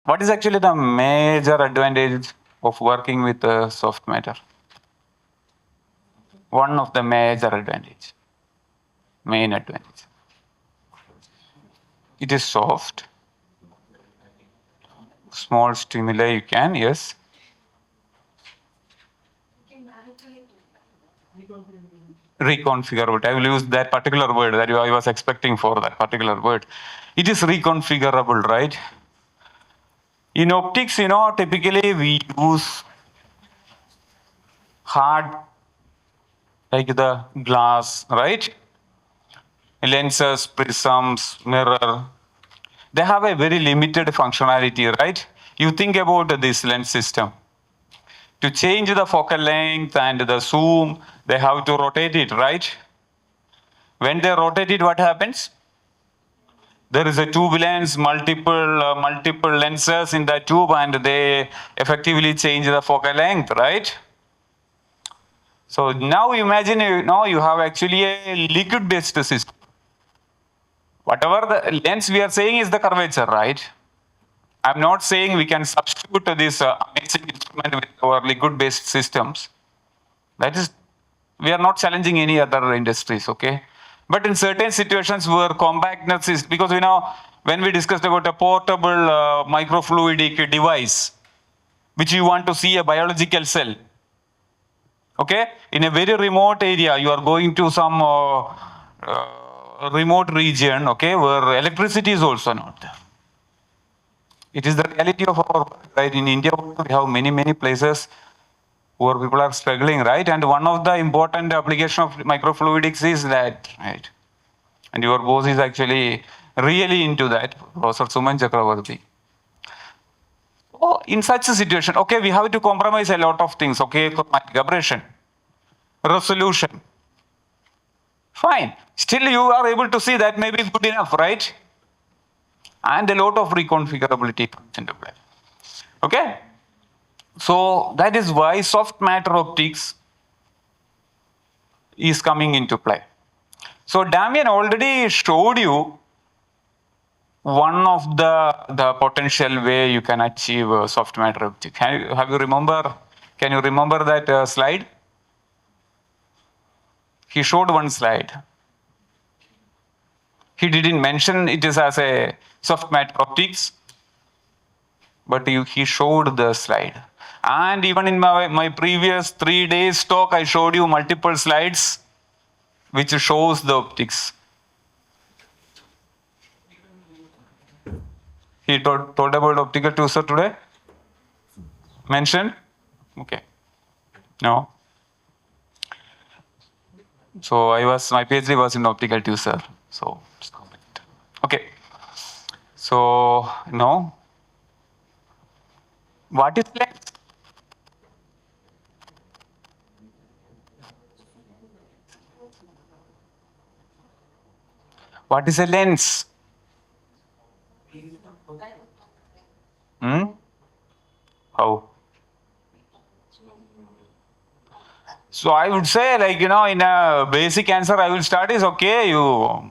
What is actually the major advantage of working with soft matter? One of the major advantage, main advantage. It is soft. Small stimuli you can, yes. Reconfigurable. I will use that particular word that I was expecting for that particular word. It is reconfigurable, right? In optics, typically we use hard, like the glass, right? Lenses, prisms, mirror. They have a very limited functionality, right? You think about this lens system. To change the focal length and the zoom, they have to rotate it, right? When they rotate it, what happens? There is a tube lens, multiple lenses in the tube, and they effectively change the focal length, right? So now imagine you have actually a liquid-based system. Whatever the lens we are saying is the curvature, right? I'm not saying we can substitute this amazing instrument with our liquid-based systems. That is, we are not challenging any other industries, okay? But in certain situations where compactness is, because when we discussed about a portable microfluidic device, which you want to see a biological cell, okay? In a very remote area, you are going to some remote region, okay, where electricity is also not there. It is the reality of our world, right? In India, we have many places where people are struggling, right? And one of the important application of microfluidics is that, right? And your boss is actually really into that, Professor Suman Chakravarti. Oh, in such a situation, okay, we have to compromise a lot of things, okay? Aberration, resolution. Fine. Still, you are able to see that may be good enough, right? And a lot of reconfigurability comes into play. Okay? So that is why soft matter optics is coming into play. So Damien already showed you one of the potential way you can achieve soft matter optics. Can you remember that slide? He showed one slide. He didn't mention it is as a soft matter optics, but he showed the slide. And even in my previous 3 days talk, I showed you multiple slides which shows the optics. He told about optical twosser today? Mentioned? Okay. No. So my PhD was in optical twosser. So, okay. So, no. What is lens? What is a lens? How? So I would say, like, in a basic answer, I will start is, okay, you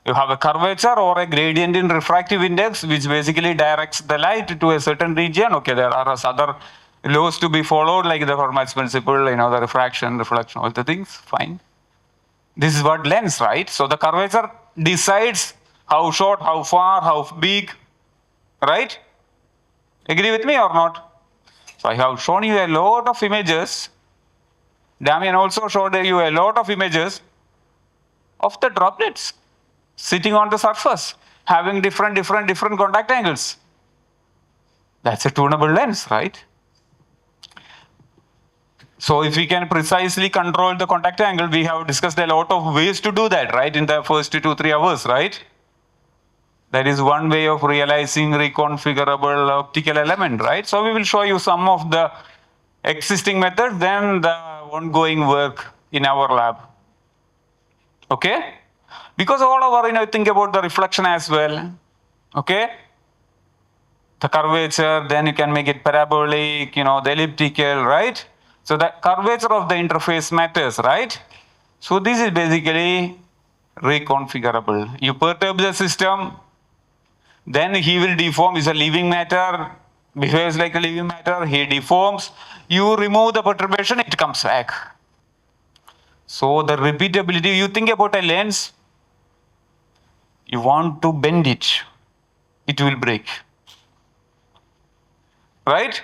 have a curvature or a gradient in refractive index, which basically directs the light to a certain region. Okay, there are other laws to be followed, like the Fermat's principle, the refraction, reflection, all the things, fine. This is what lens, right? So the curvature decides how short, how far, how big, right? Agree with me or not? So I have shown you a lot of images. Damien also showed you a lot of images of the droplets sitting on the surface, having different contact angles. That's a tunable lens, right? So if we can precisely control the contact angle, we have discussed a lot of ways to do that, right? In the first 2-3 hours, right? That is one way of realizing reconfigurable optical element, right? So we will show you some of the existing methods, then the ongoing work in our lab. Okay? Because all over, think about the reflection as well. Okay? The curvature, then you can make it parabolic, the elliptical, right? So the curvature of the interface matters, right? So this is basically reconfigurable. You perturb the system, then he will deform. Is a living matter, behaves like a living matter, he deforms. You remove the perturbation, it comes back. So the repeatability, you think about a lens, you want to bend it, it will break. Right?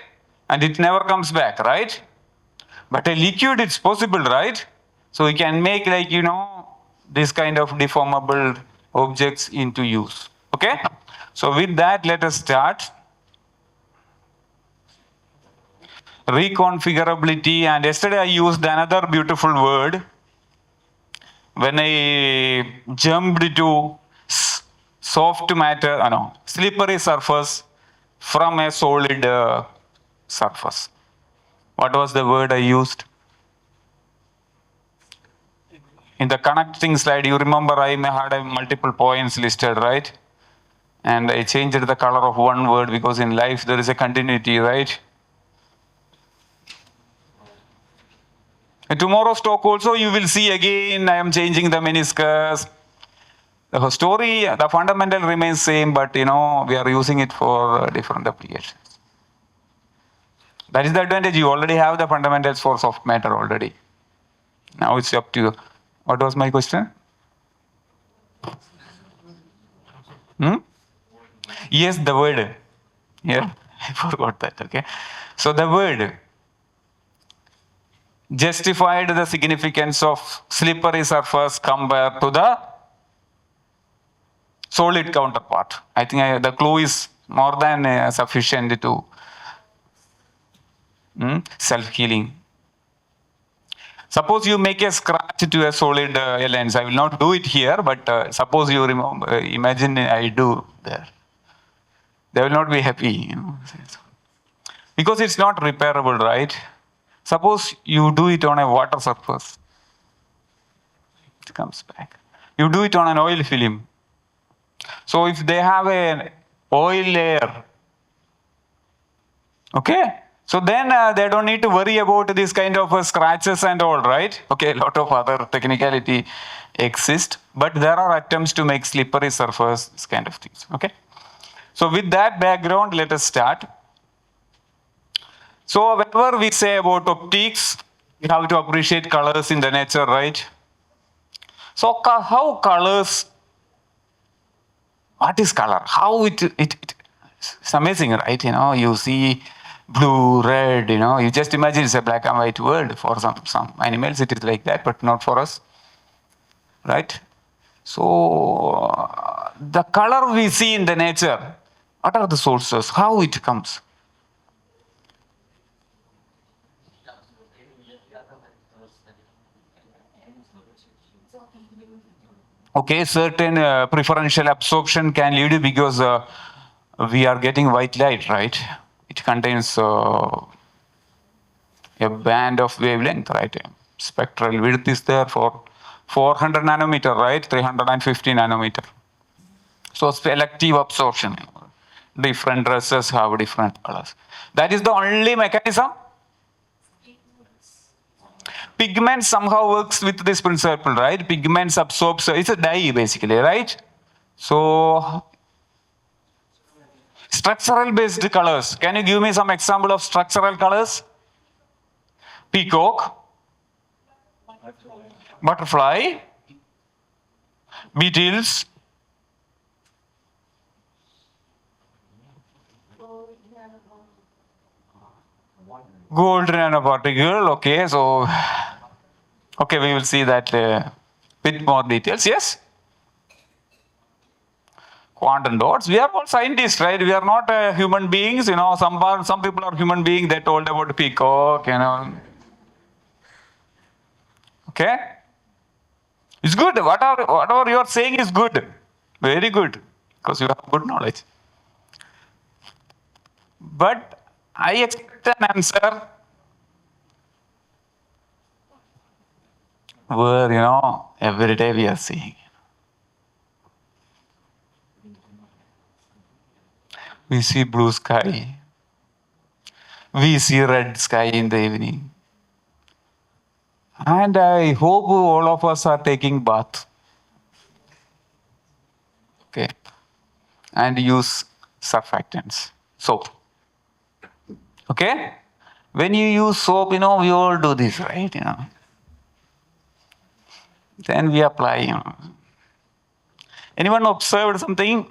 And it never comes back, right? But a liquid, it's possible, right? So we can make like, this kind of deformable objects into use. Okay? So with that, let us start. Reconfigurability, and yesterday I used another beautiful word when I jumped to soft matter, slippery surface from a solid surface. What was the word I used? In the connecting slide, you remember I had multiple points listed, right? And I changed the color of one word because in life there is a continuity, right? And tomorrow's talk also you will see again I am changing the meniscus. The story, the fundamental remains same, but we are using it for different applications. That is the advantage. You already have the fundamentals for soft matter already. Now it's up to you. What was my question? Yes, the word. Yeah, I forgot that. Okay. So the word justified the significance of slippery surface compared to the solid counterpart. I think the clue is more than sufficient to self-healing. Suppose you make a scratch to a solid lens. I will not do it here, but suppose you imagine I do there. They will not be happy, because it's not repairable, right? Suppose you do it on a water surface, it comes back. You do it on an oil film. So if they have an oil layer, okay, so then they don't need to worry about this kind of scratches and all, right? Okay, a lot of other technicality exist, but there are attempts to make slippery surface, this kind of things, okay? So with that background, let us start. So whenever we say about optics, we have to appreciate colors in the nature, right? So how colors, what is color? How it's amazing, right? You see blue, red, you just imagine it's a black and white world. For some animals it is like that, but not for us, right? So the color we see in the nature, what are the sources? How it comes? Okay, certain preferential absorption can lead you because we are getting white light, right? It contains a band of wavelength, right? Spectral width is there for 400 nanometer, right? 350 nanometer. So selective absorption. Different dresses have different colors. That is the only mechanism. Pigment somehow works with this principle, right? Pigments absorbs, it's a dye basically, right? So structural based colors. Can you give me some example of structural colors? Peacock, butterfly, beetles, gold nanoparticle. Okay, so okay, we will see that with more details. Yes. Quantum dots. We are all scientists, right? We are not human beings. Some people are human beings. They told about peacock. Okay. It's good. Whatever you are saying is good. Very good, because you have good knowledge. But I expect an answer where every day we are seeing. We see blue sky. We see red sky in the evening. And I hope all of us are taking bath. Okay. and use surfactants, soap. Okay? When you use soap, we all do this, right? Then we apply, Anyone observed something?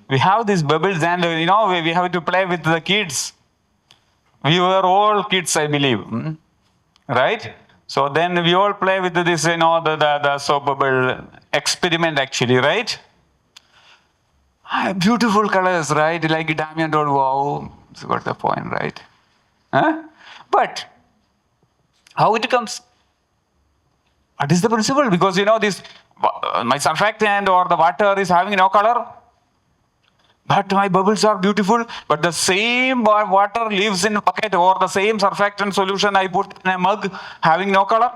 We have these bubbles and, we have to play with the kids. We were all kids, I believe. Right? So then we all play with this, the soap bubble experiment actually, right? Beautiful colors, right? Like Damien told, wow, that's got the point, right? Huh? But how it comes? What is the principle? Because this my surfactant or the water is having no color. But my bubbles are beautiful. But the same water lives in a bucket, or the same surfactant solution I put in a mug having no color.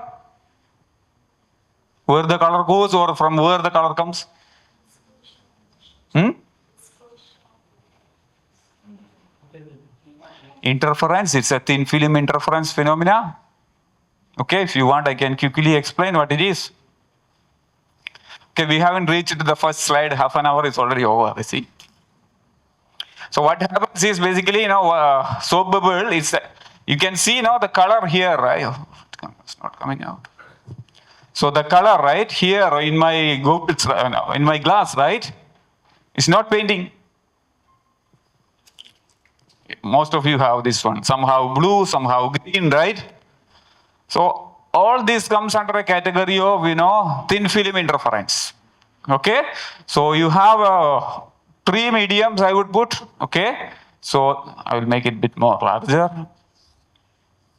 Where the color goes or from where the color comes? Interference, it's a thin film interference phenomena. Okay, if you want, I can quickly explain what it is. Okay, we haven't reached the first slide. Half an hour is already over, you see. So what happens is basically, soap bubble, you can see, the color here, right? Oh, it's not coming out. So the color, right, here in my glass, right, it's not painting. Most of you have this one, somehow blue, somehow green, right? So all this comes under a category of, thin film interference. Okay? So you have three mediums I would put, okay? So I will make it a bit more larger.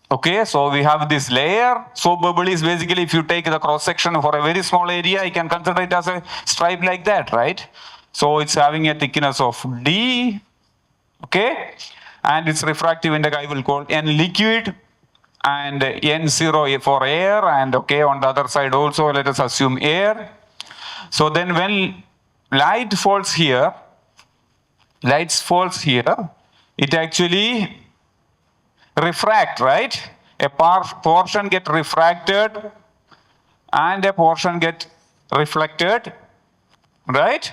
Okay, so we have this layer. Soap bubble is basically, if you take the cross section for a very small area, you can consider it as a stripe like that, right? So it's having a thickness of D, okay? And its refractive index I will call N liquid, and N0 for air, and okay, on the other side also let us assume air. So then when light falls here, it actually refract, right? A portion get refracted and a portion get reflected, right?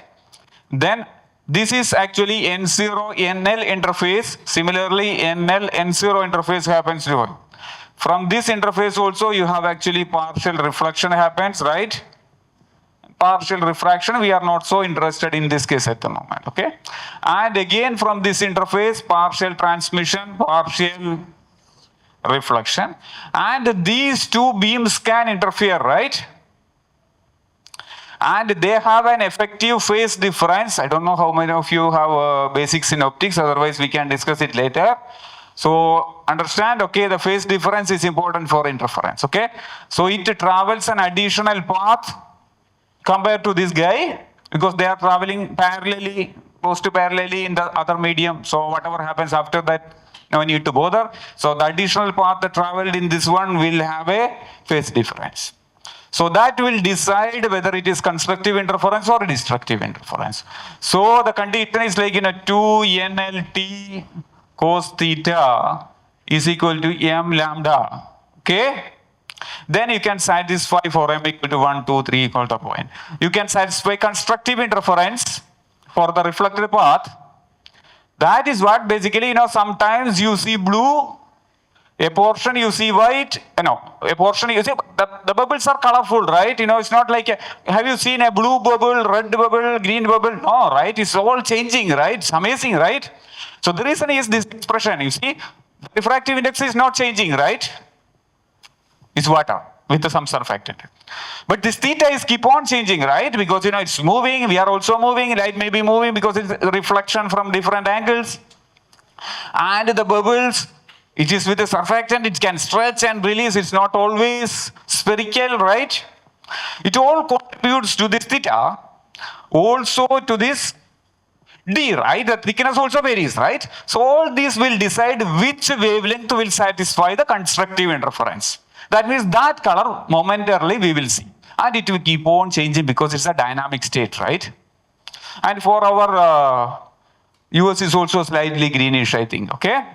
Then this is actually N0 NL interface. Similarly, NL N0 interface happens here. From this interface also you have actually partial reflection happens, right? Partial refraction, we are not so interested in this case at the moment, okay? And again from this interface, partial transmission, partial reflection. And these two beams can interfere, right? And they have an effective phase difference. I don't know how many of you have basics in optics, otherwise we can discuss it later. So understand, okay, the phase difference is important for interference, okay? So it travels an additional path compared to this guy, because they are traveling parallelly, close to parallelly in the other medium. So whatever happens after that, no need to bother. So the additional path that traveled in this one will have a phase difference. So that will decide whether it is constructive interference or destructive interference. So the condition is like 2 NLT cos theta is equal to m lambda, okay? Then you can satisfy for m equal to 1, 2, 3 equal to point. You can satisfy constructive interference for the reflected path. That is what basically, sometimes you see blue, a portion you see white, a portion you see, the bubbles are colorful, right? It's not like, have you seen a blue bubble, red bubble, green bubble? No, right? It's all changing, right? It's amazing, right? So the reason is this expression, you see, the refractive index is not changing, right? It's water with some surfactant. But this theta is keep on changing, right? Because, it's moving, we are also moving, light may be moving because it's reflection from different angles. And the bubbles, it is with a surfactant, it can stretch and release, it's not always spherical, right? It all contributes to this theta, also to this D, right? The thickness also varies, right? So all these will decide which wavelength will satisfy the constructive interference. That means that color momentarily we will see. And it will keep on changing because it's a dynamic state, right? And for our US is also slightly greenish, I think, okay?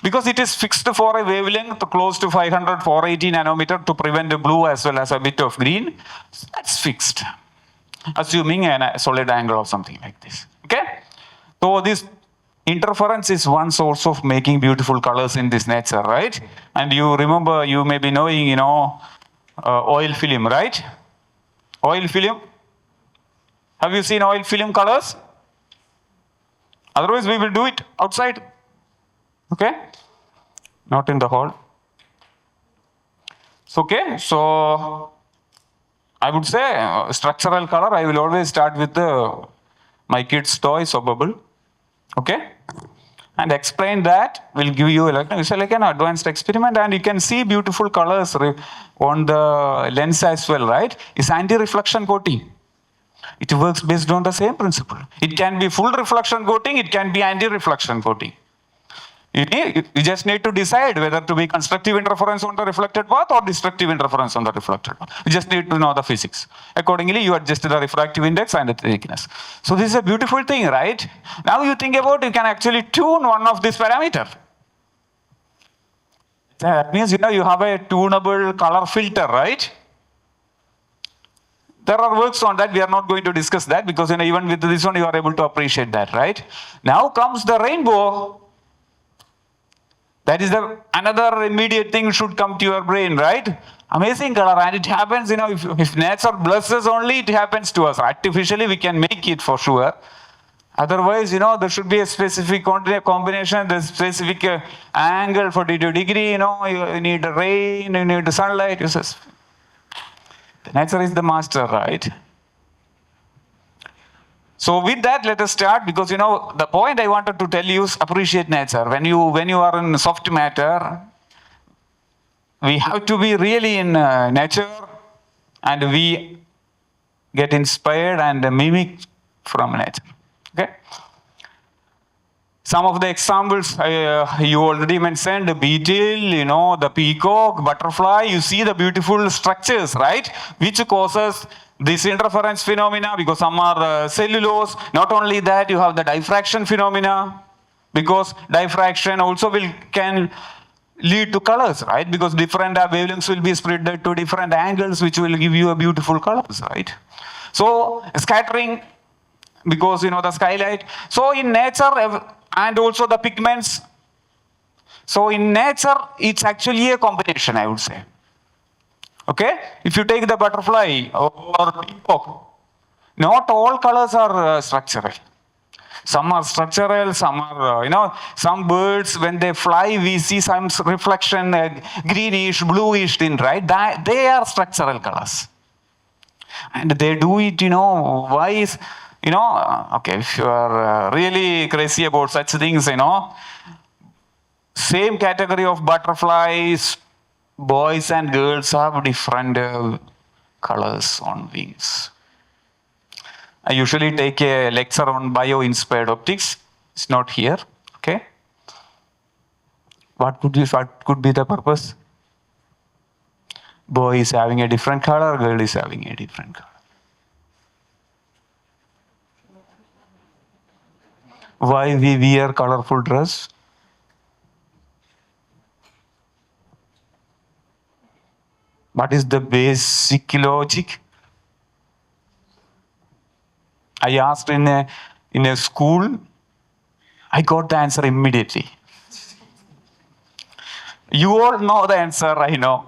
Because it is fixed for a wavelength close to 500, 480 nanometer to prevent the blue as well as a bit of green. So that's fixed. assuming a solid angle or something like this. Okay? So this interference is one source of making beautiful colors in this nature, right? And you remember, you may be knowing, oil film, right? Oil film. Have you seen oil film colors? Otherwise, we will do it outside. Okay? Not in the hall. Okay, so I would say structural color, I will always start with my kid's toy, so bubble. Okay? And explain that, will give you it's like an advanced experiment, and you can see beautiful colors on the lens as well, right? It's anti-reflection coating. It works based on the same principle. It can be full reflection coating, it can be anti-reflection coating. You just need to decide whether to be constructive interference on the reflected path or destructive interference on the reflected path. You just need to know the physics. Accordingly, you adjust the refractive index and the thickness. So this is a beautiful thing, right? Now you think about, you can actually tune one of these parameters. That means, you have a tunable color filter, right? There are works on that. We are not going to discuss that because even with this one, you are able to appreciate that, right? Now comes the rainbow. That is another immediate thing should come to your brain, right? Amazing color, and it happens, if nature blesses only, it happens to us. Artificially, we can make it for sure. Otherwise, there should be a specific combination, the specific angle, 42 degree, you need rain, you need sunlight. The nature is the master, right? So with that, let us start, because the point I wanted to tell you is appreciate nature. When you are in soft matter, we have to be really in nature, and we get inspired and mimic from nature. Okay. Some of the examples you already mentioned: the beetle, the peacock, butterfly. You see the beautiful structures, right? Which causes this interference phenomena, because some are cellulose. Not only that, you have the diffraction phenomena, because diffraction also can lead to colors, right? Because different wavelengths will be spread to different angles, which will give you a beautiful colors, right? So scattering, because the skylight. So in nature, and also the pigments. So in nature, it's actually a combination, I would say. Okay? If you take the butterfly or peacock, not all colors are structural. Some are structural, some are, some birds, when they fly, we see some reflection, greenish, bluish tint, right? They are structural colors. And they do it, why is, okay, if you are really crazy about such things, same category of butterflies, boys and girls have different colors on wings. I usually take a lecture on bio-inspired optics. It's not here, okay? What could be the purpose? Boy is having a different color, girl is having a different color. Why we wear colorful dress? What is the basic logic? I asked in a school, I got the answer immediately. You all know the answer, I know.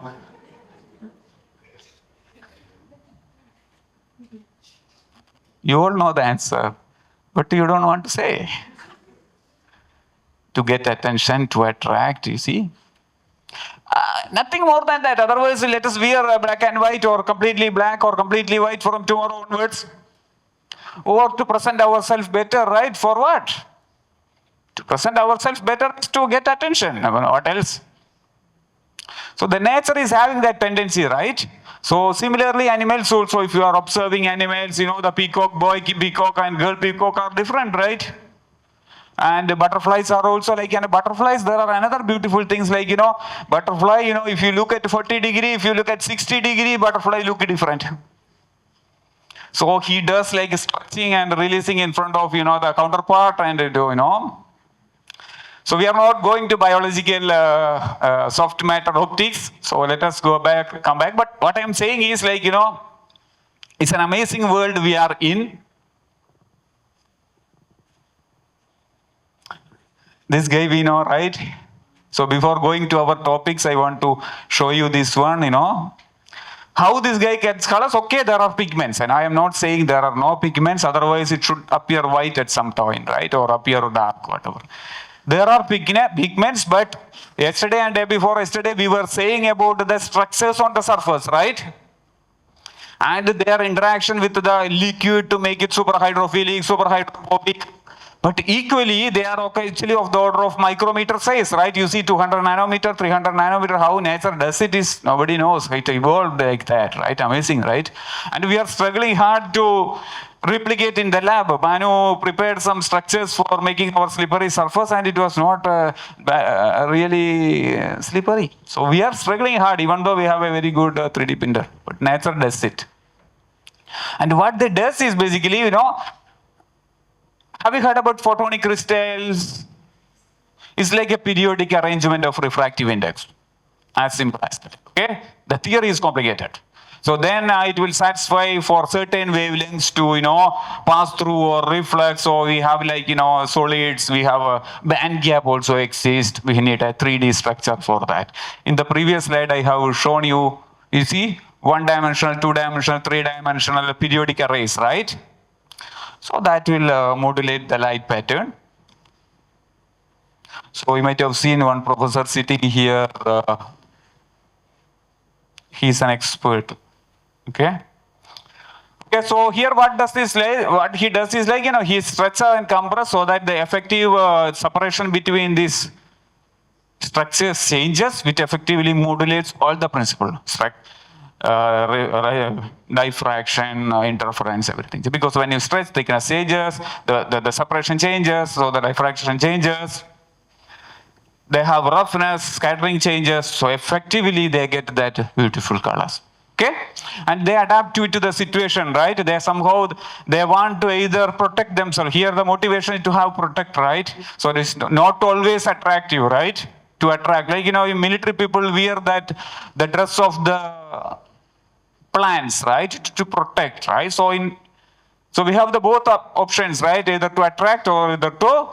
You all know the answer, but you don't want to say. To get attention, to attract, you see. Nothing more than that. Otherwise, let us wear black and white, or completely black or completely white from tomorrow onwards. Or to present ourselves better, right? For what? To present ourselves better is to get attention. What else? So the nature is having that tendency, right? So similarly, animals also, if you are observing animals, the peacock, boy peacock and girl peacock are different, right? And the butterflies are also like, butterflies, there are another beautiful things like, butterfly, if you look at 40 degree, if you look at 60 degree, butterfly look different. So he does like stretching and releasing in front of, the counterpart, and, So we are not going to biological soft matter optics. So let us come back. But what I am saying is like, It's an amazing world we are in. This guy we know, right? So before going to our topics, I want to show you this one, How this guy gets colors? Okay, there are pigments, and I am not saying there are no pigments, otherwise it should appear white at some point, right? Or appear dark, whatever. There are pigments, but yesterday and day before yesterday, we were saying about the structures on the surface, right? And their interaction with the liquid to make it super hydrophilic, super hydrophobic. But equally, they are actually of the order of micrometer size, right? You see 200 nanometer, 300 nanometer, how nature does it is, nobody knows. It evolved like that, right? Amazing, right? And we are struggling hard to replicate in the lab. Manu prepared some structures for making our slippery surface, and it was not really slippery. So we are struggling hard, even though we have a very good 3D printer. But nature does it. And what they does is basically, have you heard about photonic crystals? It's like a periodic arrangement of refractive index. As simple as that. Okay? The theory is complicated. So then it will satisfy for certain wavelengths to, pass through or reflect. So we have like, solids, we have a band gap also exists. We need a 3D structure for that. In the previous slide, I have shown you, see, one-dimensional, two-dimensional, three-dimensional periodic arrays, right? So that will modulate the light pattern. So you might have seen one professor sitting here. He's an expert. Okay. Okay. So here, what he does is like he stretches and compresses so that the effective separation between these structures changes, which effectively modulates all the principal diffraction, interference, everything. Because when you stretch, thickness changes, the separation changes, so the diffraction changes. They have roughness, scattering changes, so effectively they get that beautiful colors. Okay? And they adapt to the situation, right? They want to either protect themselves. Here the motivation is to have protect, right? So it's not always attractive, right? To attract, like military people wear the dress of the plants, right? To protect, right? So we have the both options, right? Either to attract or either to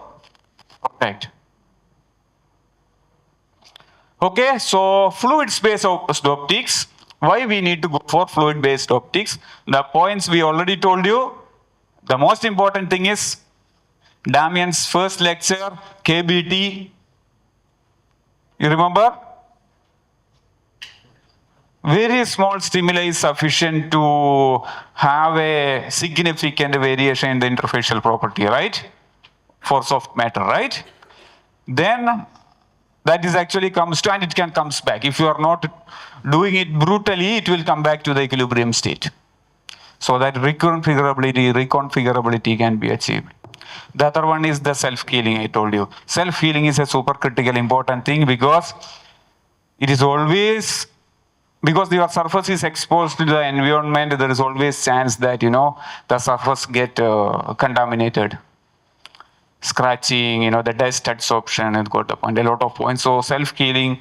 protect. Okay, so fluid-based optics. Why we need to go for fluid-based optics? The points we already told you. The most important thing is Damian's first lecture, KBT. You remember? Very small stimuli is sufficient to have a significant variation in the interfacial property, right? For soft matter, right? Then that is actually comes to, and it comes back. If you are not doing it brutally, it will come back to the equilibrium state. So that reconfigurability can be achieved. The other one is the self-healing, I told you. Self-healing is a super critical important thing because it is always, because your surface is exposed to the environment, there is always chance that, the surface get contaminated. Scratching, the dust adsorption, it got a lot of points. So self-healing,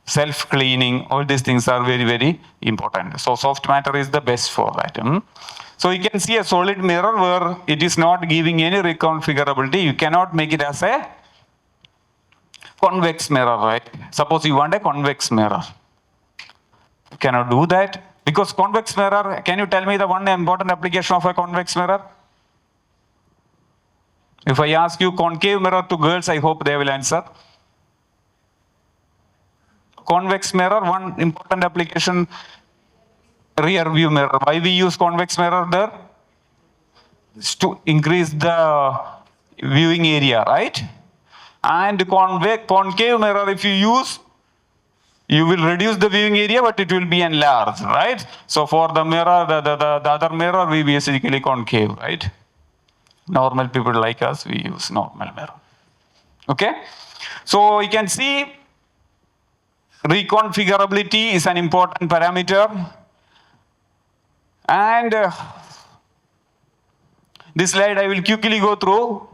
self-cleaning, all these things are very, very important. So soft matter is the best for that. So you can see a solid mirror where it is not giving any reconfigurability. You cannot make it as a convex mirror, right? Suppose you want a convex mirror. You cannot do that because convex mirror, can you tell me the one important application of a convex mirror? If I ask you concave mirror to girls, I hope they will answer. Convex mirror, one important application, rear view mirror. Why we use convex mirror there? It's to increase the viewing area, right? And concave mirror, if you use, you will reduce the viewing area, but it will be enlarged, right? So for the mirror, the other mirror, we basically concave, right? Normal people like us, we use normal mirror. Okay? So you can see reconfigurability is an important parameter. And this slide I will quickly go through.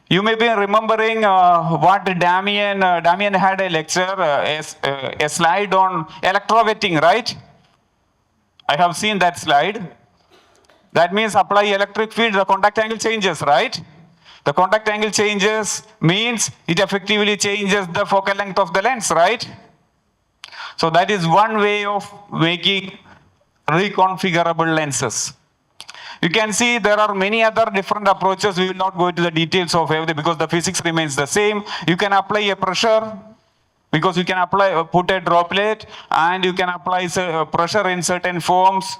You may be remembering what Damian had a lecture, a slide on electrowetting, right? I have seen that slide. That means apply electric field, the contact angle changes, right? The contact angle changes means it effectively changes the focal length of the lens, right? So that is one way of making reconfigurable lenses. You can see there are many other different approaches. We will not go into the details of everything because the physics remains the same. You can apply a pressure because you can put a droplet and you can apply pressure in certain forms.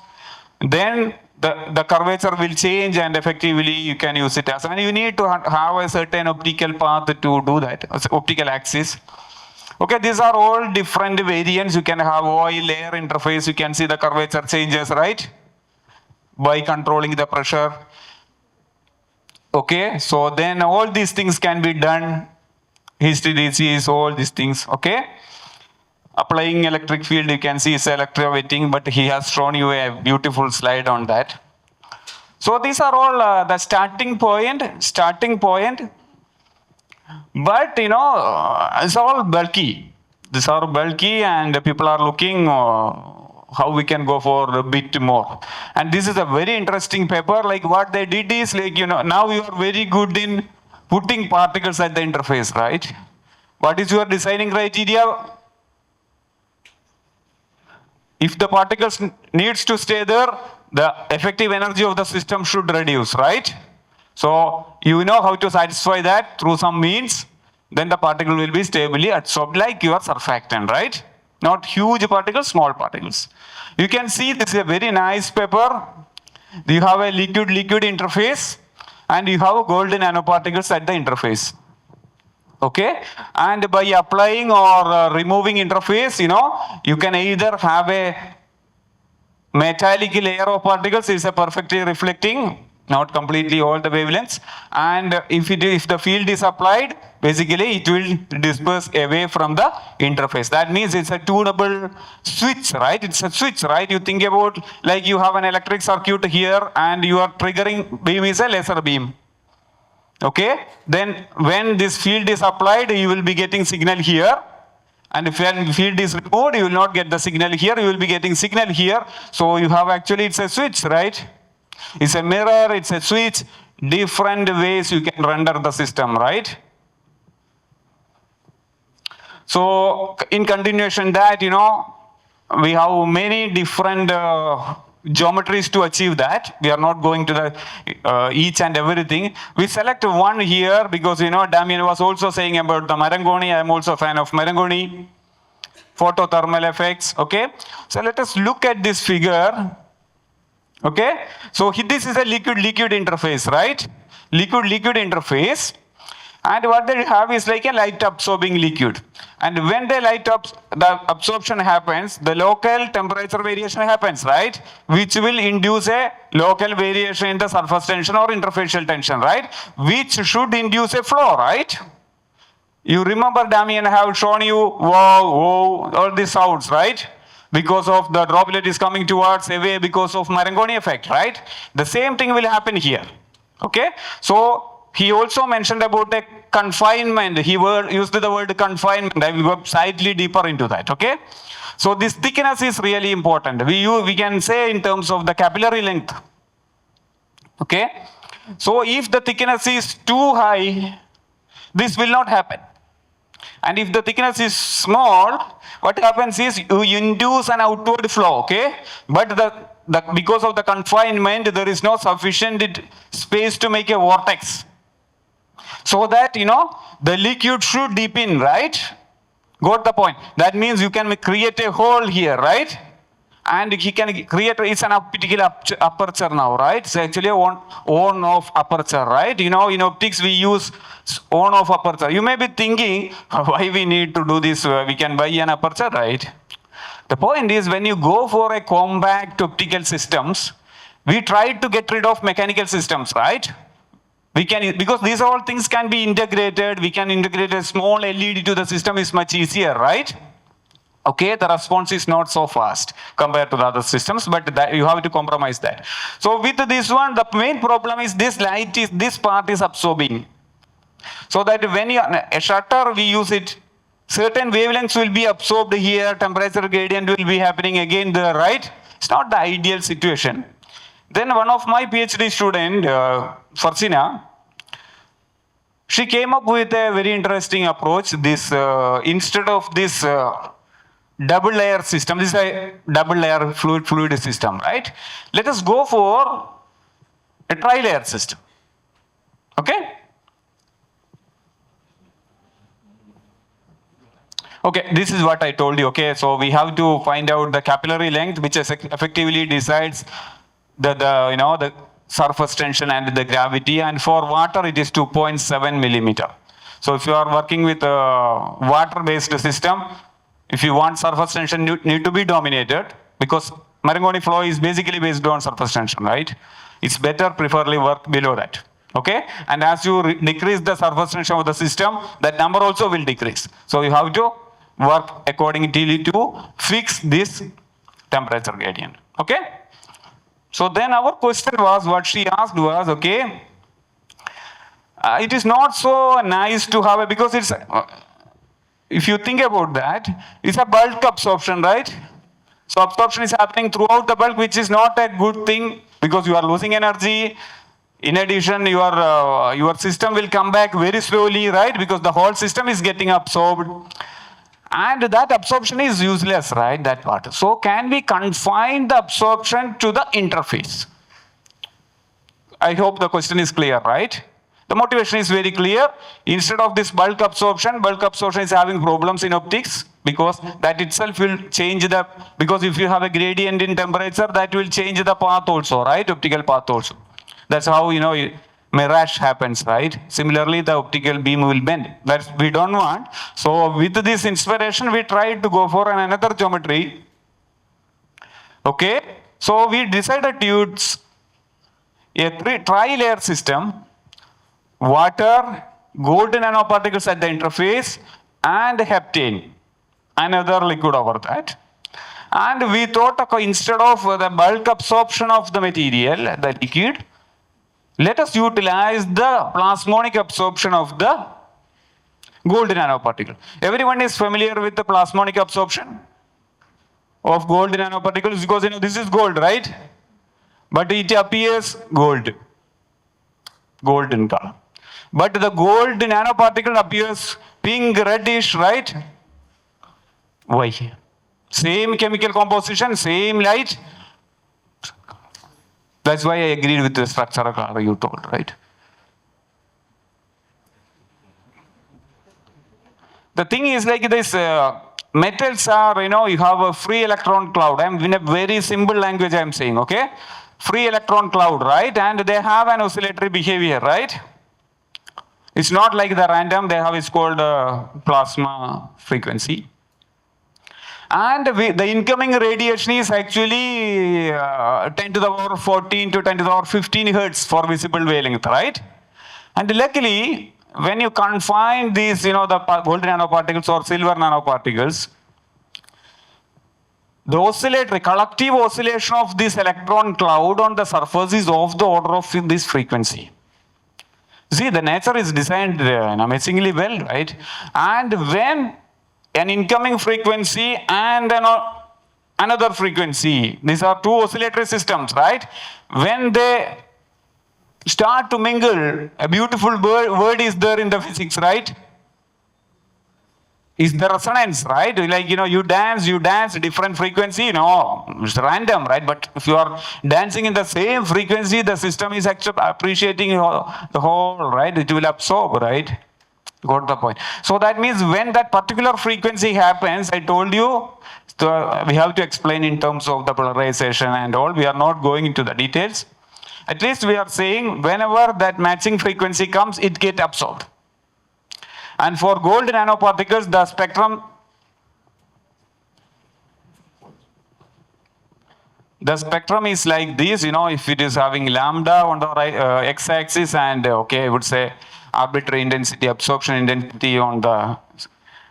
Then the curvature will change and effectively you can use it as, and you need to have a certain optical path to do that, optical axis. Okay, these are all different variants. You can have oil layer interface. You can see the curvature changes, right? By controlling the pressure. Okay, so then all these things can be done. Hysteresis, all these things, okay? Applying electric field, you can see it's electrowetting, but he has shown you a beautiful slide on that. So these are all the starting point. But it's all bulky. These are bulky and people are looking how we can go for a bit more. And this is a very interesting paper. Like what they did is like, now you are very good in putting particles at the interface, right? What is your designing criteria? If the particles needs to stay there, the effective energy of the system should reduce, right? So you know how to satisfy that through some means, then the particle will be stably adsorbed like your surfactant, right? Not huge particles, small particles. You can see this is a very nice paper. You have a liquid-liquid interface and you have golden nanoparticles at the interface. Okay, and by applying or removing interface, you can either have a metallic layer of particles, is a perfectly reflecting, not completely all the wavelengths, and if the field is applied, basically it will disperse away from the interface. That means it's a tunable switch, right? It's a switch, right? You think about like you have an electric circuit here and your triggering beam is a laser beam. Okay, then when this field is applied, you will be getting signal here. And if the field is removed, you will not get the signal here, you will be getting signal here. So you have actually, it's a switch, right? It's a mirror, it's a switch, different ways you can render the system, right? So in continuation that, we have many different geometries to achieve that. We are not going to the each and everything. We select one here because Damien was also saying about the Marangoni. I am also a fan of Marangoni. Photothermal effects. Okay, so let us look at this figure. Okay, so this is a liquid-liquid interface, right? Liquid-liquid interface. And what they have is like a light absorbing liquid. And when the the absorption happens, the local temperature variation happens, right? Which will induce a local variation in the surface tension or interfacial tension, right? Which should induce a flow, right? You remember Damien have shown you, wow, wow, all these sounds, right? Because of the droplet is coming towards away because of Marangoni effect, right? The same thing will happen here, okay? So, he also mentioned about a confinement. He used the word confinement. I will go slightly deeper into that, okay? So this thickness is really important. We can say in terms of the capillary length, okay? So if the thickness is too high, this will not happen. And if the thickness is small, what happens is you induce an outward flow, okay? But because of the confinement, there is no sufficient space to make a vortex. So that, the liquid should dip in, right? Got the point. That means you can create a hole here, right? And he can create, it's an optical aperture now, right? It's actually a on-off aperture, right? In optics, we use on-off aperture. You may be thinking, why we need to do this? We can buy an aperture, right? The point is, when you go for a compact optical systems, we try to get rid of mechanical systems, right? We can, because these all things can be integrated. We can integrate a small LED to the system is much easier, right? Okay, the response is not so fast compared to the other systems, but you have to compromise that. So with this one, the main problem is this part is absorbing. So that when a shutter, we use it, certain wavelengths will be absorbed here, temperature gradient will be happening again there, right? It's not the ideal situation. Then one of my PhD student, Farsina, she came up with a very interesting approach. This instead of this double layer system, this is a double layer fluid system, right? Let us go for a tri-layer system. Okay? Okay, this is what I told you. Okay, so we have to find out the capillary length, which effectively decides the surface tension and the gravity. And for water, it is 2.7 millimeter. So if you are working with a water-based system, if you want surface tension, you need to be dominated, because Marangoni flow is basically based on surface tension, right? It's better preferably work below that. Okay, and as you decrease the surface tension of the system, that number also will decrease. So you have to work accordingly to fix this temperature gradient. Okay, so then our question was, what she asked was, okay, it is not so nice to have because it's if you think about that, it's a bulk absorption, right? So absorption is happening throughout the bulk, which is not a good thing, because you are losing energy. In addition, your system will come back very slowly, right? Because the whole system is getting absorbed. And that absorption is useless, right? That part. So can we confine the absorption to the interface? I hope the question is clear, right? The motivation is very clear. Instead of this bulk absorption is having problems in optics, because that itself will change because if you have a gradient in temperature, that will change the path also, right? Optical path also. That's how, mirage happens, right? Similarly, the optical beam will bend. That we don't want. So with this inspiration, we tried to go for another geometry. Okay, so we decided to use a tri-layer system: water, gold nanoparticles at the interface, and heptane, another liquid over that. And we thought, instead of the bulk absorption of the material, the liquid, let us utilize the plasmonic absorption of the gold nanoparticle. Everyone is familiar with the plasmonic absorption of gold nanoparticles, because this is gold, right? But it appears golden color. But the gold nanoparticle appears pink, reddish, right? Why? Same chemical composition, same light. That's why I agreed with the structural color you told, right? The thing is like this, metals are, you have a free electron cloud. I'm in a very simple language I'm saying, okay? Free electron cloud, right? And they have an oscillatory behavior, right? It's not like the random, they have, it's called plasma frequency. And the incoming radiation is actually 10 to the power 14 to 10 to the power 15 hertz for visible wavelength, right? And luckily, when you confine these, the gold nanoparticles or silver nanoparticles, the collective oscillation of this electron cloud on the surface is of the order of this frequency. See, the nature is designed amazingly well, right? And when an incoming frequency and another frequency, these are two oscillatory systems, right? When they start to mingle, a beautiful word is there in the physics, right? Is the resonance, right? Like, you dance, different frequency, it's random, right? But if you are dancing in the same frequency, the system is actually appreciating the whole, right? It will absorb, right? Got the point. So that means when that particular frequency happens, I told you, we have to explain in terms of the polarization and all. We are not going into the details. At least we are saying whenever that matching frequency comes, it gets absorbed. And for gold nanoparticles, the spectrum is like this, if it is having lambda on the x-axis and, I would say arbitrary intensity, absorption intensity on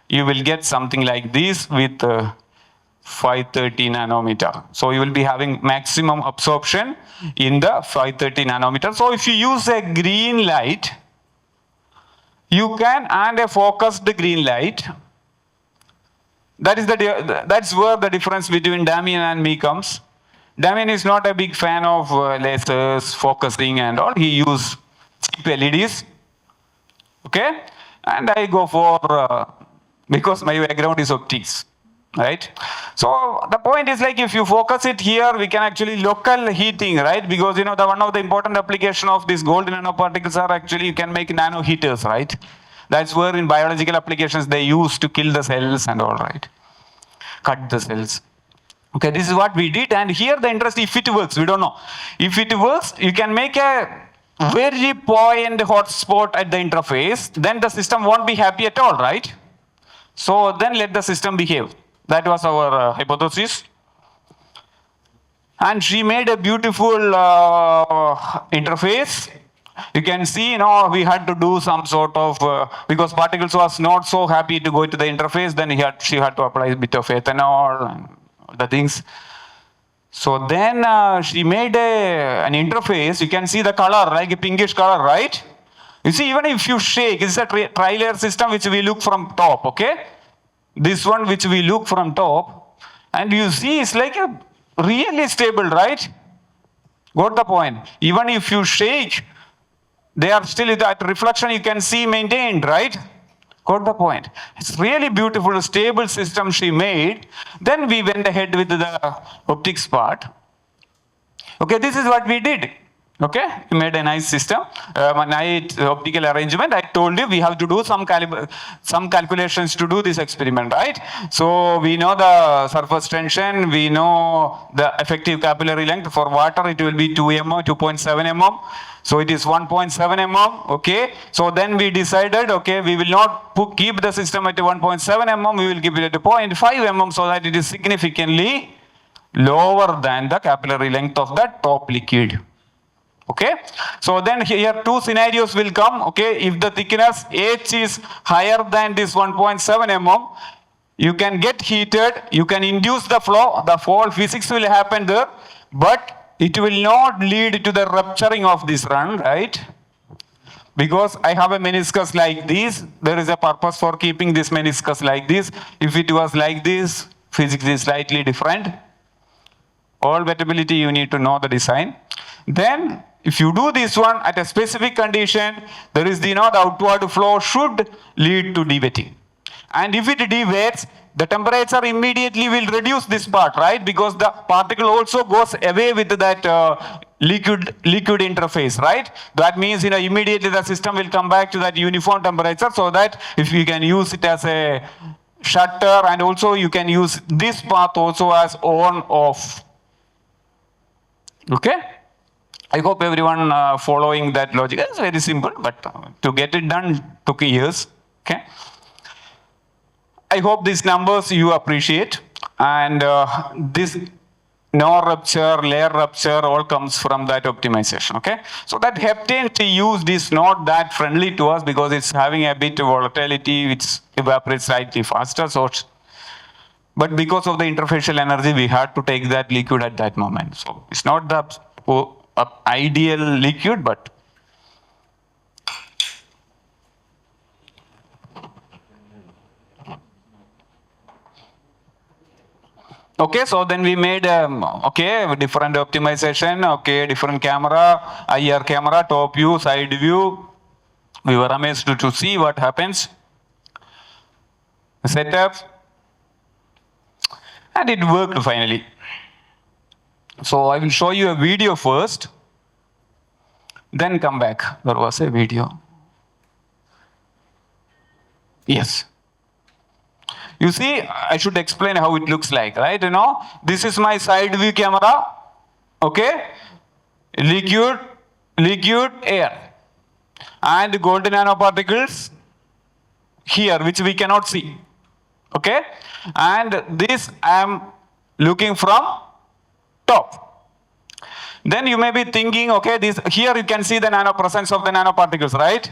you will get something like this with 530 nanometer. So you will be having maximum absorption in the 530 nanometer. So if you use a green light, and a focused green light, that's where the difference between Damien and me comes. Damien is not a big fan of lasers, focusing and all. He used cheap LEDs. Okay? And I go for, because my background is optics. Right? So the point is like if you focus it here, we can actually local heating, right? Because you know the one of the important application of these gold nanoparticles are actually you can make nano heaters, right? That's where in biological applications they use to kill the cells and all, right? Cut the cells. Okay, this is what we did, and here the interest, if it works, we don't know. If it works, you can make a very point hotspot at the interface, then the system won't be happy at all, right? So then let the system behave. That was our hypothesis. And she made a beautiful interface. You can see, you know, we had to do some sort of, because particles was not so happy to go to the interface, then she had to apply a bit of ethanol and the things. So then she made an interface. You can see the color, like a pinkish color, right? You see, even if you shake, it's a tri-layer system which we look from top, okay? This one which we look from top, and you see it's like a really stable, right? Got the point? Even if you shake, they are still, that reflection you can see maintained, right? Got the point? It's really beautiful, stable system she made. Then we went ahead with the optics part. Okay, this is what we did. Okay, we made a nice system, a nice optical arrangement. I told you we have to do some calculations to do this experiment, right? So we know the surface tension, we know the effective capillary length. For water, it will be 2 mm, 2.7 mm. So it is 1.7 mm, okay? So then we decided, okay, we will not keep the system at 1.7 mm, we will keep it at 0.5 mm so that it is significantly lower than the capillary length of the top liquid. Okay, so then here two scenarios will come. Okay, if the thickness H is higher than this 1.7 mm, you can get heated, you can induce the flow, the fall physics will happen there, but it will not lead to the rupturing of this run, right? Because I have a meniscus like this, there is a purpose for keeping this meniscus like this. If it was like this, physics is slightly different. All wettability, you need to know the design. Then, if you do this one at a specific condition, there is the outward flow should lead to dewetting. And if it dewets, the temperature immediately will reduce this part, right? Because the particle also goes away with that liquid interface, right? That means immediately the system will come back to that uniform temperature, so that if you can use it as a shutter, and also you can use this path also as on off. Okay? I hope everyone following that logic. It's very simple, but to get it done took years. Okay. I hope these numbers you appreciate, and this no rupture, layer rupture, all comes from that optimization. Okay. So that heptane she used is not that friendly to us because it's having a bit of volatility which evaporates slightly faster. So, but because of the interfacial energy, we had to take that liquid at that moment. So it's not the ideal liquid, but okay. So then we made different optimization. Okay, different camera, IR camera, top view, side view. We were amazed to see what happens. Setup, and it worked finally. So I will show you a video first, then come back. There was a video. Yes. You see, I should explain how it looks like, right? This is my side view camera. Okay? Liquid, air. And golden nanoparticles here, which we cannot see. Okay? And this I am looking from top. Then you may be thinking, okay, here you can see the presence of the nanoparticles, right?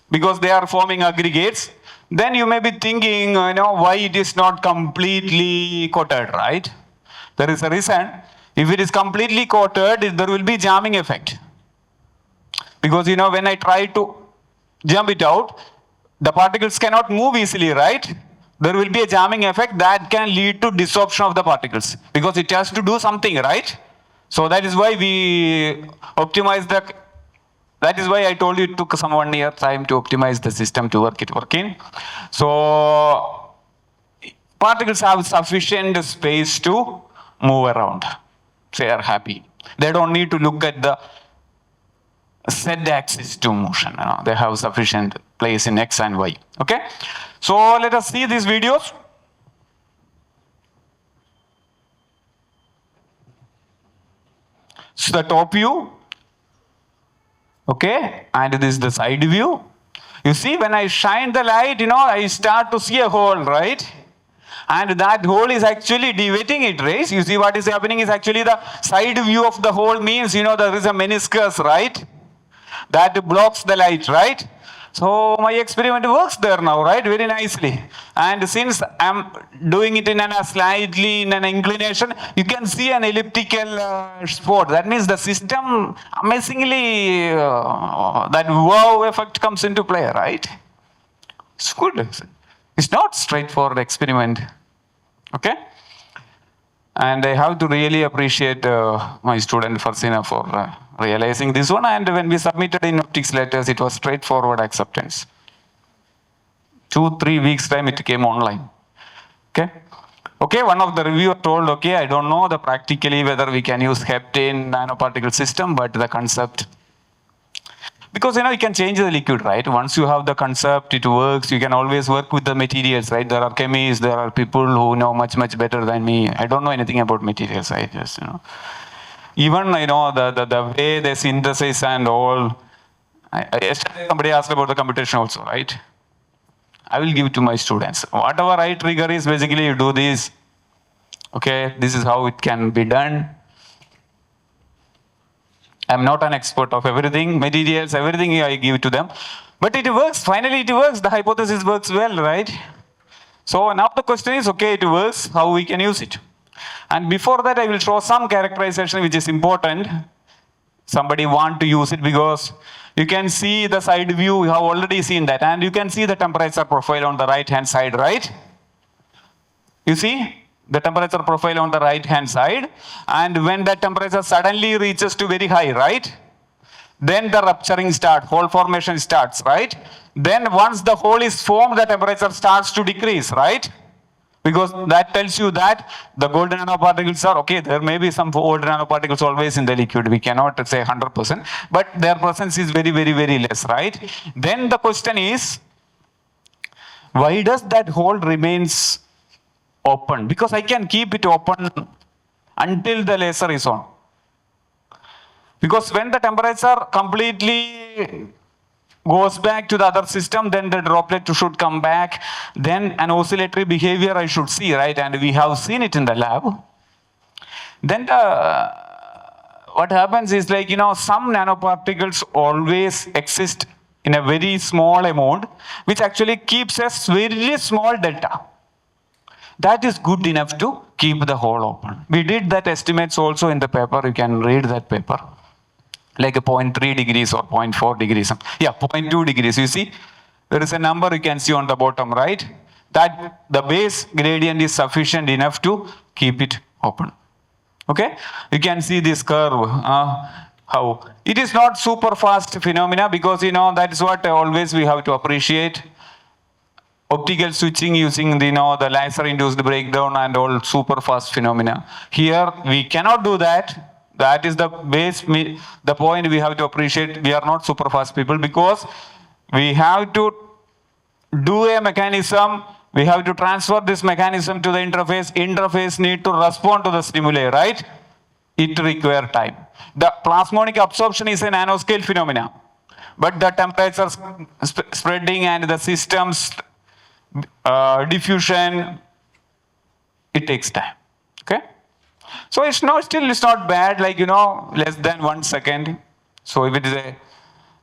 Because they are forming aggregates. Then you may be thinking, why it is not completely coated, right? There is a reason. If it is completely coated, there will be jamming effect. Because when I try to jump it out, the particles cannot move easily, right? there will be a jamming effect that can lead to disruption of the particles because it has to do something, right? So that is why we optimize the, that is why I told you it took some 1 year time to optimize the system to work it working. So particles have sufficient space to move around. They are happy. They don't need to look at the Z axis to motion. You know? They have sufficient place in X and Y. Okay? So let us see these videos. So the top view. Okay? And this is the side view. You see, when I shine the light, you know, I start to see a hole, right? And that hole is actually deviating its rays. You see what is happening is actually the side view of the hole means, you know, there is a meniscus, right? That blocks the light, right? So my experiment works there now, right? Very nicely. And since I'm doing it in a slightly in an inclination, you can see an elliptical spot. That means the system amazingly, that wow effect comes into play, right? It's good. It's not straightforward experiment. Okay? And I have to really appreciate my student Farsina for realizing this one. And when we submitted in optics letters, it was straightforward acceptance. 2-3 weeks time it came online. Okay? Okay, one of the reviewer told, okay, I don't know the practically whether we can use heptane nanoparticle system, but the concept. Because, you know, you can change the liquid, right? Once you have the concept, it works. You can always work with the materials, right? There are chemists, there are people who know much, much better than me. I don't know anything about materials. I just, you know. Even, you know, the way they synthesize and all. Yesterday somebody asked about the computation also, right? I will give it to my students. Whatever I trigger is basically you do this. Okay, this is how it can be done. I'm not an expert of everything, materials, everything I give to them. But it works, finally it works, the hypothesis works well, right? So now the question is, okay, it works, how we can use it? And before that, I will show some characterization which is important. Somebody want to use it because you can see the side view, you have already seen that. And you can see the temperature profile on the right-hand side, right? You see? The temperature profile on the right hand side, and when that temperature suddenly reaches to very high, right? Then the rupturing starts, hole formation starts, right? Then once the hole is formed, the temperature starts to decrease, right? Because that tells you that the golden nanoparticles are, okay, there may be some golden nanoparticles always in the liquid, we cannot say 100%, but their presence is very, very, very less, right? Then the question is, why does that hole remains open? Because I can keep it open until the laser is on. Because when the temperature completely goes back to the other system, then the droplet should come back. Then an oscillatory behavior I should see, right? And we have seen it in the lab. Then what happens is like, you know, some nanoparticles always exist in a very small amount, which actually keeps a very small delta. That is good enough to keep the hole open. We did that estimates also in the paper. You can read that paper. Like a 0.3 degrees or 0.4 degrees. Yeah, 0.2 degrees. You see, there is a number you can see on the bottom right. That the base gradient is sufficient enough to keep it open. Okay? You can see this curve. How? It is not super fast phenomena because, you know, that is what always we have to appreciate. Optical switching using the, you know, the laser induced breakdown and all super fast phenomena. Here we cannot do that. That is the base, the point we have to appreciate. We are not super fast people because we have to do a mechanism. We have to transfer this mechanism to the interface. Interface need to respond to the stimuli, right? It requires time. The plasmonic absorption is a nanoscale phenomena, but the temperature spreading and the systems diffusion, it takes time. Okay, so it's not bad, like, you know, less than 1 second. So if it is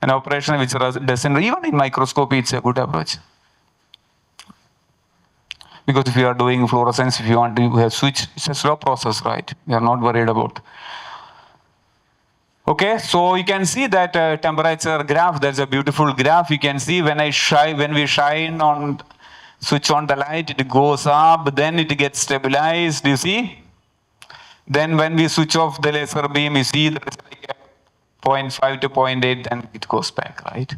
an operation which doesn't, even in microscopy, it's a good approach. Because if you are doing fluorescence, if you want to have switch, it's a slow process, right? We are not worried about. Okay, so you can see that temperature graph. There's a beautiful graph. You can see when we shine on Switch on the light, it goes up, then it gets stabilized, you see? Then when we switch off the laser beam, you see there is like a 0.5 to 0.8, then it goes back, right?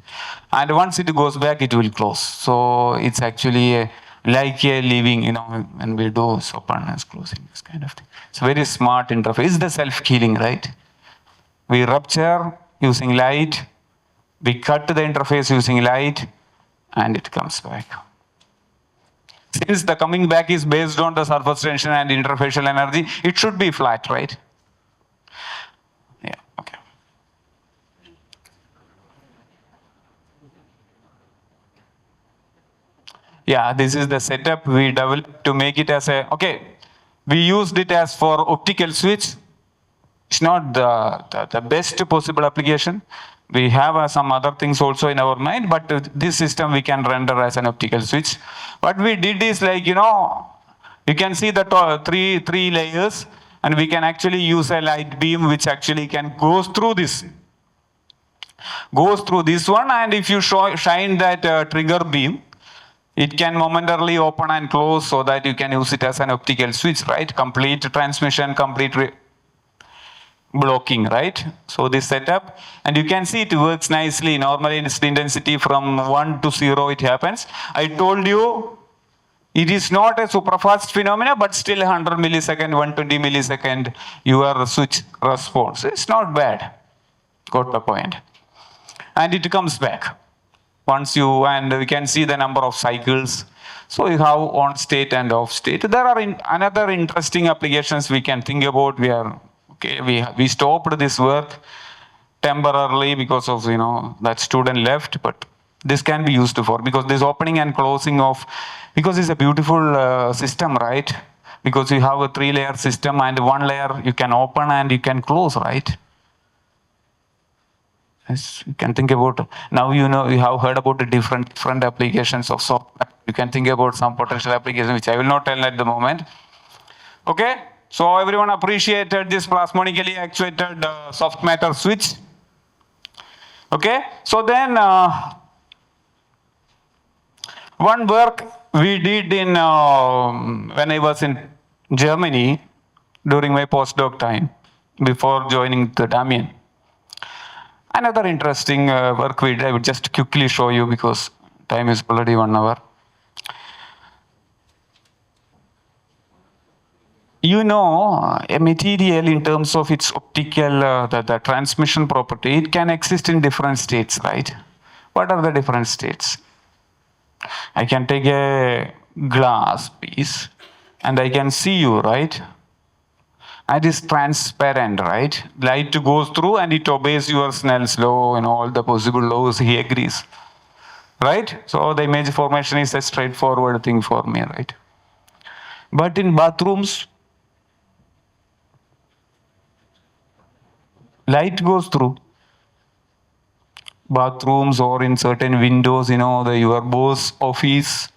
And once it goes back, it will close. So it's actually like a living, when we do open and closing, this kind of thing. It's a very smart interface. It's the self-healing, right? We rupture using light, we cut the interface using light, and it comes back. Since the coming back is based on the surface tension and interfacial energy, it should be flat, right? Yeah, okay. Yeah, this is the setup we developed to make it as we used it as for optical switch. It's not the best possible application. We have some other things also in our mind, but this system we can render as an optical switch. What we did is you can see the three layers, and we can actually use a light beam which actually can goes through this one, and if you shine that trigger beam, it can momentarily open and close so that you can use it as an optical switch, right? Complete transmission, complete blocking, right? So this setup, and you can see it works nicely. Normally its intensity from 1 to 0 it happens. I told you it is not a super fast phenomena, but still 100 millisecond, 120 millisecond your switch response. It's not bad. Got the point. And it comes back once and we can see the number of cycles. So you have on state and off state. There are another interesting applications we can think about. We stopped this work temporarily because of that student left, but this can be used for, because this opening and closing because it's a beautiful system, right? Because you have a 3-layer system, and one layer you can open and you can close, right? Yes, you can think about, now you have heard about the different applications of software. You can think about some potential applications which I will not tell at the moment. Okay? So everyone appreciated this plasmonically actuated Softmatter switch. Okay, so then one work we did in when I was in Germany during my postdoc time before joining the Damien. Another interesting work we did, I would just quickly show you because time is already 1 hour. A material in terms of its optical, the transmission property, it can exist in different states, right? What are the different states? I can take a glass piece and I can see you, right? And it's transparent, right? Light goes through and it obeys your Snell's law, all the possible laws, he agrees, right? So the image formation is a straightforward thing for me, right? But in bathrooms, light goes through. Bathrooms or in certain windows, your boss office,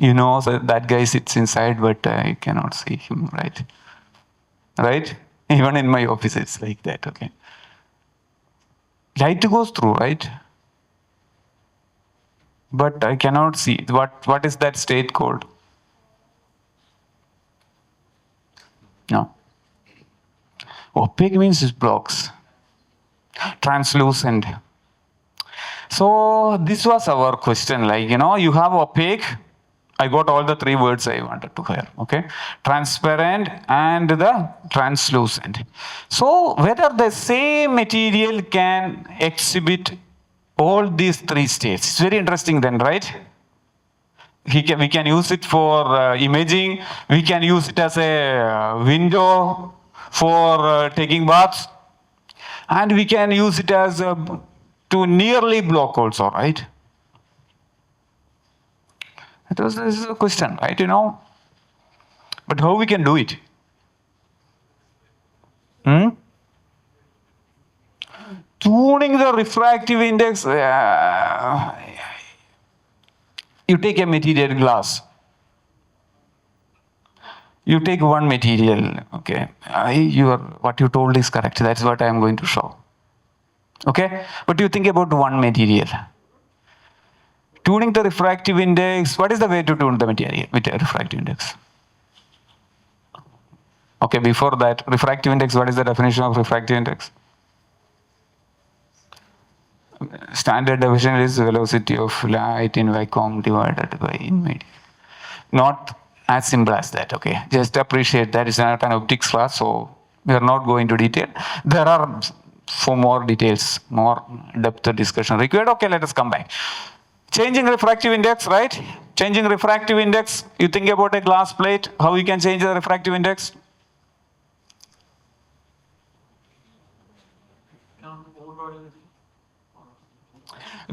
so that guy sits inside, but you cannot see him, right? Right? Even in my office, it's like that, okay? Light goes through, right? But I cannot see. What is that state called? No. Opaque means it blocks. Translucent. So this was our question, you have opaque. I got all the 3 words I wanted to hear, okay? Transparent and the translucent. So whether the same material can exhibit all these 3 states. It's very interesting then, right? We can use it for imaging. We can use it as a window for taking baths. And we can use it as to nearly block also, right? This is a question, right? But how we can do it? Tuning the refractive index, you take a material glass. You take one material, okay? What you told is correct. That's what I am going to show. Okay? But you think about one material. tuning the refractive index. What is the way to tune the material with a refractive index? Okay, before that, refractive index, what is the definition of refractive index? Standard definition is velocity of light in vacuum divided by in media. Not as simple as that, okay? Just appreciate that it's not an optics class, so we are not going to detail. There are for more details, more depth discussion required. Okay, let us come back. Changing refractive index, right? Changing refractive index, you think about a glass plate, how you can change the refractive index?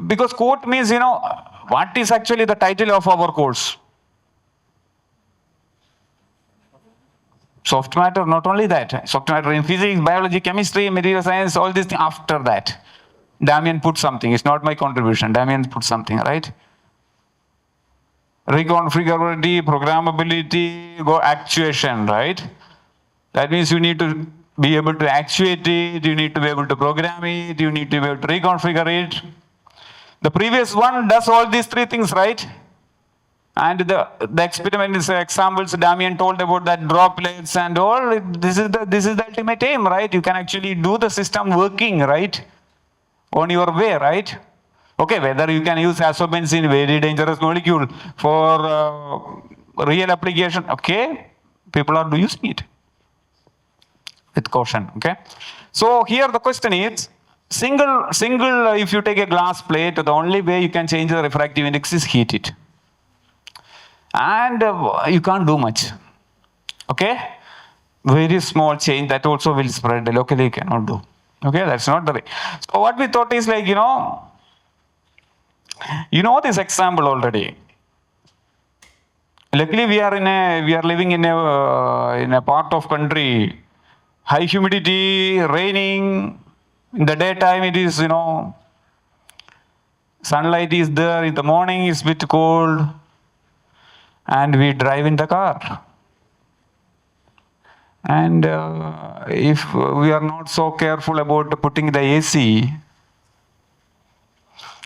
Because quote means, what is actually the title of our course? Soft matter, not only that. Soft matter in physics, biology, chemistry, material science, all these things after that. Damien put something. It's not my contribution. Damien put something, right? Reconfigurability, programmability, actuation, right? That means you need to be able to actuate it, you need to be able to program it, you need to be able to reconfigure it. The previous one does all these three things, right? And the experiment is examples Damien told about that droplets and all. This is the ultimate aim, right? You can actually do the system working, right? On your way, right? Okay, whether you can use absorbance in very dangerous molecule for real application, okay? People are using it with caution, okay? So here the question is, single, if you take a glass plate, the only way you can change the refractive index is heat it. And you can't do much, okay? Very small change, that also will spread, locally you cannot do. Okay, that's not the way. So what we thought is like, you know this example already. Luckily we are living in a part of country, high humidity, raining. In the daytime it is, sunlight is there. In the morning it's a bit cold, and we drive in the car. And if we are not so careful about putting the AC,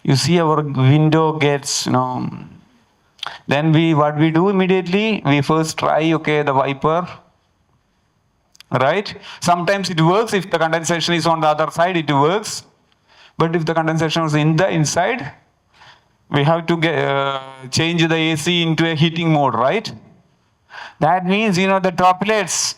you see our window gets, then what we do immediately, we first try, okay, the wiper, right? Sometimes it works. If the condensation is on the other side, it works. But if the condensation is in the inside, we have to change the AC into a heating mode, right? That means, the droplets,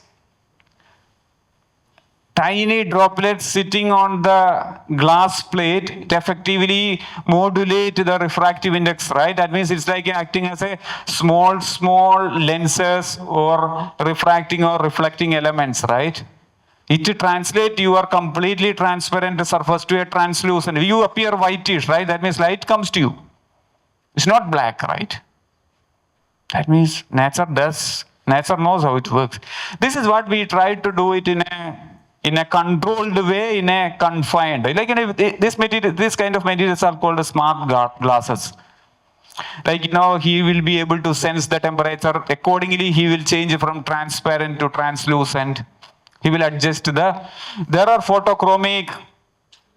tiny droplets sitting on the glass plate, it effectively modulate the refractive index, right? That means it's like acting as a small lenses or refracting or reflecting elements, right? It translates your completely transparent surface to a translucent. You appear whitish, right? That means light comes to you. It's not black, right? That means nature knows how it works. This is what we try to do it in a controlled way, in a confined. Like this kind of materials are called smart glasses. Like he will be able to sense the temperature. Accordingly, he will change from transparent to translucent. He will adjust there are photochromic,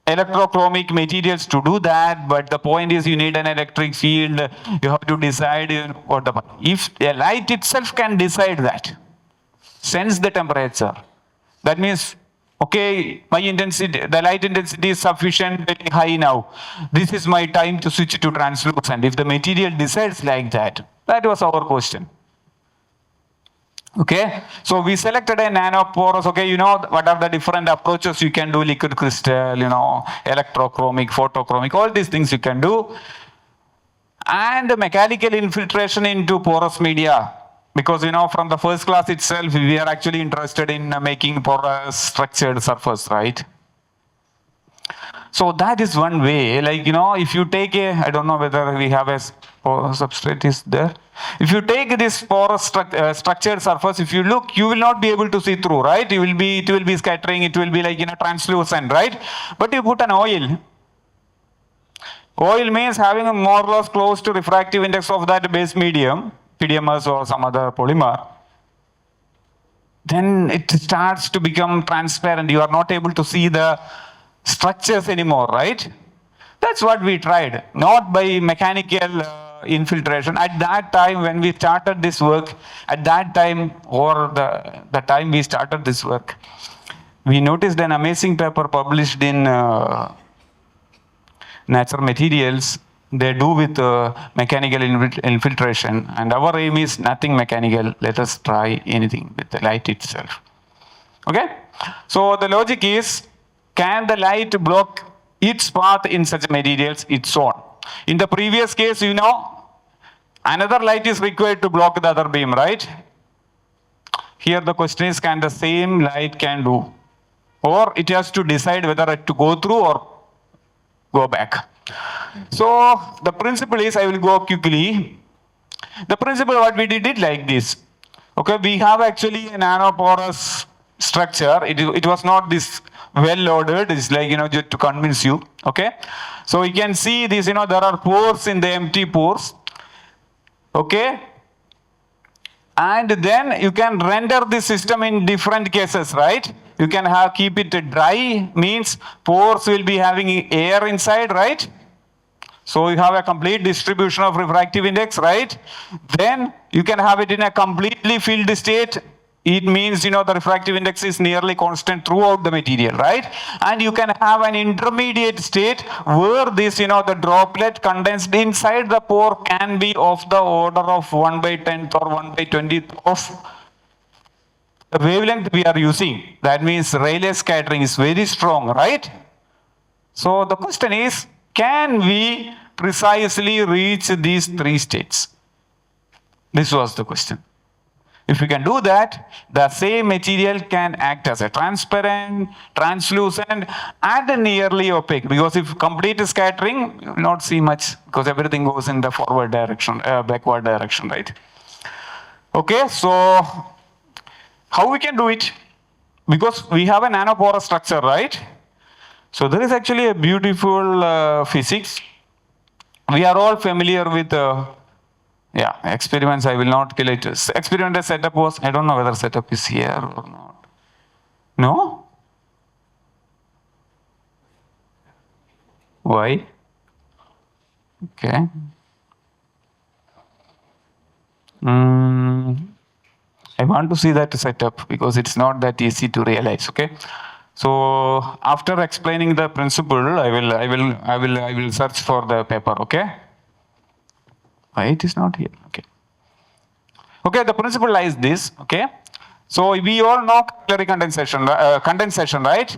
electrochromic materials to do that, but the point is you need an electric field. You have to decide if a light itself can decide that, sense the temperature. That means, okay, my intensity, the light intensity is sufficiently high now. This is my time to switch to translucent. If the material decides like that, that was our question. Okay, so we selected a nanoporous. Okay, what are the different approaches you can do? Liquid crystal, electrochromic, photochromic, all these things you can do. And mechanical infiltration into porous media. Because, from the first class itself, we are actually interested in making porous structured surface, right? So that is one way. Like, if you take I don't know whether we have a porous substrate is there. If you take this porous structured surface, if you look, you will not be able to see through, right? It will be scattering. It will be like, translucent, right? But you put an oil. Oil means having a more or less close to refractive index of that base medium, PDMS or some other polymer. Then it starts to become transparent. You are not able to see the structures anymore, right? That's what we tried, not by mechanical infiltration. At that time, when we started this work, at that time, or the time we started this work, we noticed an amazing paper published in Nature Materials. They do with mechanical infiltration, and our aim is nothing mechanical. Let us try anything with the light itself. Okay? So the logic is, can the light block its path in such materials? Its own. In the previous case, you know, another light is required to block the other beam, right? Here the question is, can the same light can do? Or it has to decide whether to go through or go back. So the principle is, I will go quickly. The principle what we did it like this. Okay, we have actually a nanoporous structure. It was not this well loaded. It's like, you know, just to convince you. Okay, so you can see this, you know, there are pores in the empty pores. Okay, and then you can render this system in different cases, right? You can keep it dry, means pores will be having air inside, right? So you have a complete distribution of refractive index, right? Then you can have it in a completely filled state. It means, you know, the refractive index is nearly constant throughout the material, right? And you can have an intermediate state where this, you know, the droplet condensed inside the pore can be of the order of 1/10th or 1/20th of the wavelength we are using. That means Rayleigh scattering is very strong, right? So the question is, can we precisely reach these three states? This was the question. If we can do that, the same material can act as a transparent, translucent, and nearly opaque. Because if complete scattering, you will not see much, because everything goes in the forward direction, backward direction, right? Okay, so how we can do it? Because we have a nanoporous structure, right? So there is actually a beautiful physics. We are all familiar with experiments. I will not kill it. Experimental setup was, I don't know whether setup is here or not. No? Why? Okay. I want to see that setup because it's not that easy to realize. Okay. So after explaining the principle, I will search for the paper. Okay. Why it is not here? Okay. Okay. The principle lies this. Okay. So we all know capillary condensation, right?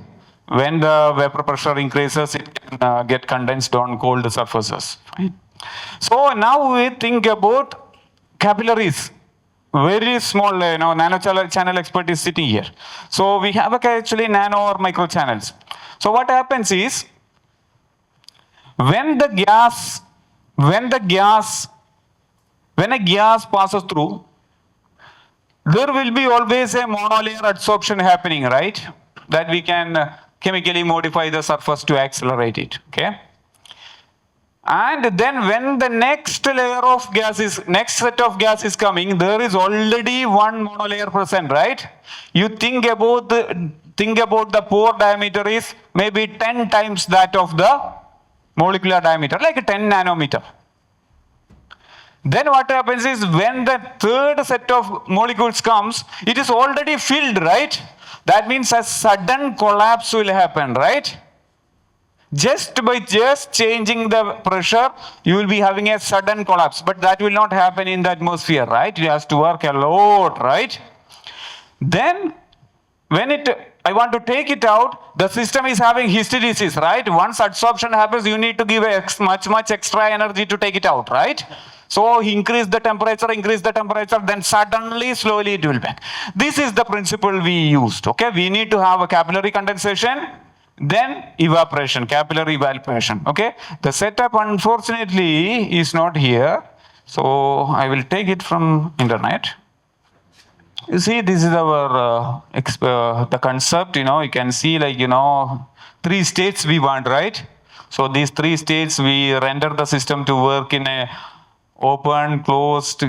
When the vapor pressure increases, it can get condensed on cold surfaces. Right? So now we think about capillaries. Very small, nano channel expert is sitting here. So we have actually nano or micro channels. So what happens is, when a gas passes through, there will be always a monolayer adsorption happening, right? That we can chemically modify the surface to accelerate it, okay? And then when the next set of gas is coming, there is already one monolayer present, right? You think about the pore diameter is maybe 10 times that of the molecular diameter, like a 10 nanometer. Then what happens is, when the third set of molecules comes, it is already filled, right? That means a sudden collapse will happen, right? Just by changing the pressure, you will be having a sudden collapse. But that will not happen in the atmosphere, right? It has to work a lot, right? Then, when I want to take it out, the system is having hysteresis, right? Once adsorption happens, you need to give much extra energy to take it out, right? So increase the temperature, then suddenly, slowly it will back. This is the principle we used, okay? We need to have a capillary condensation, then evaporation, capillary evaporation, okay? The setup, unfortunately, is not here. So I will take it from internet. You see, this is our the concept, you can see, like, 3 states we want, right? So these 3 states, we render the system to work in a open, closed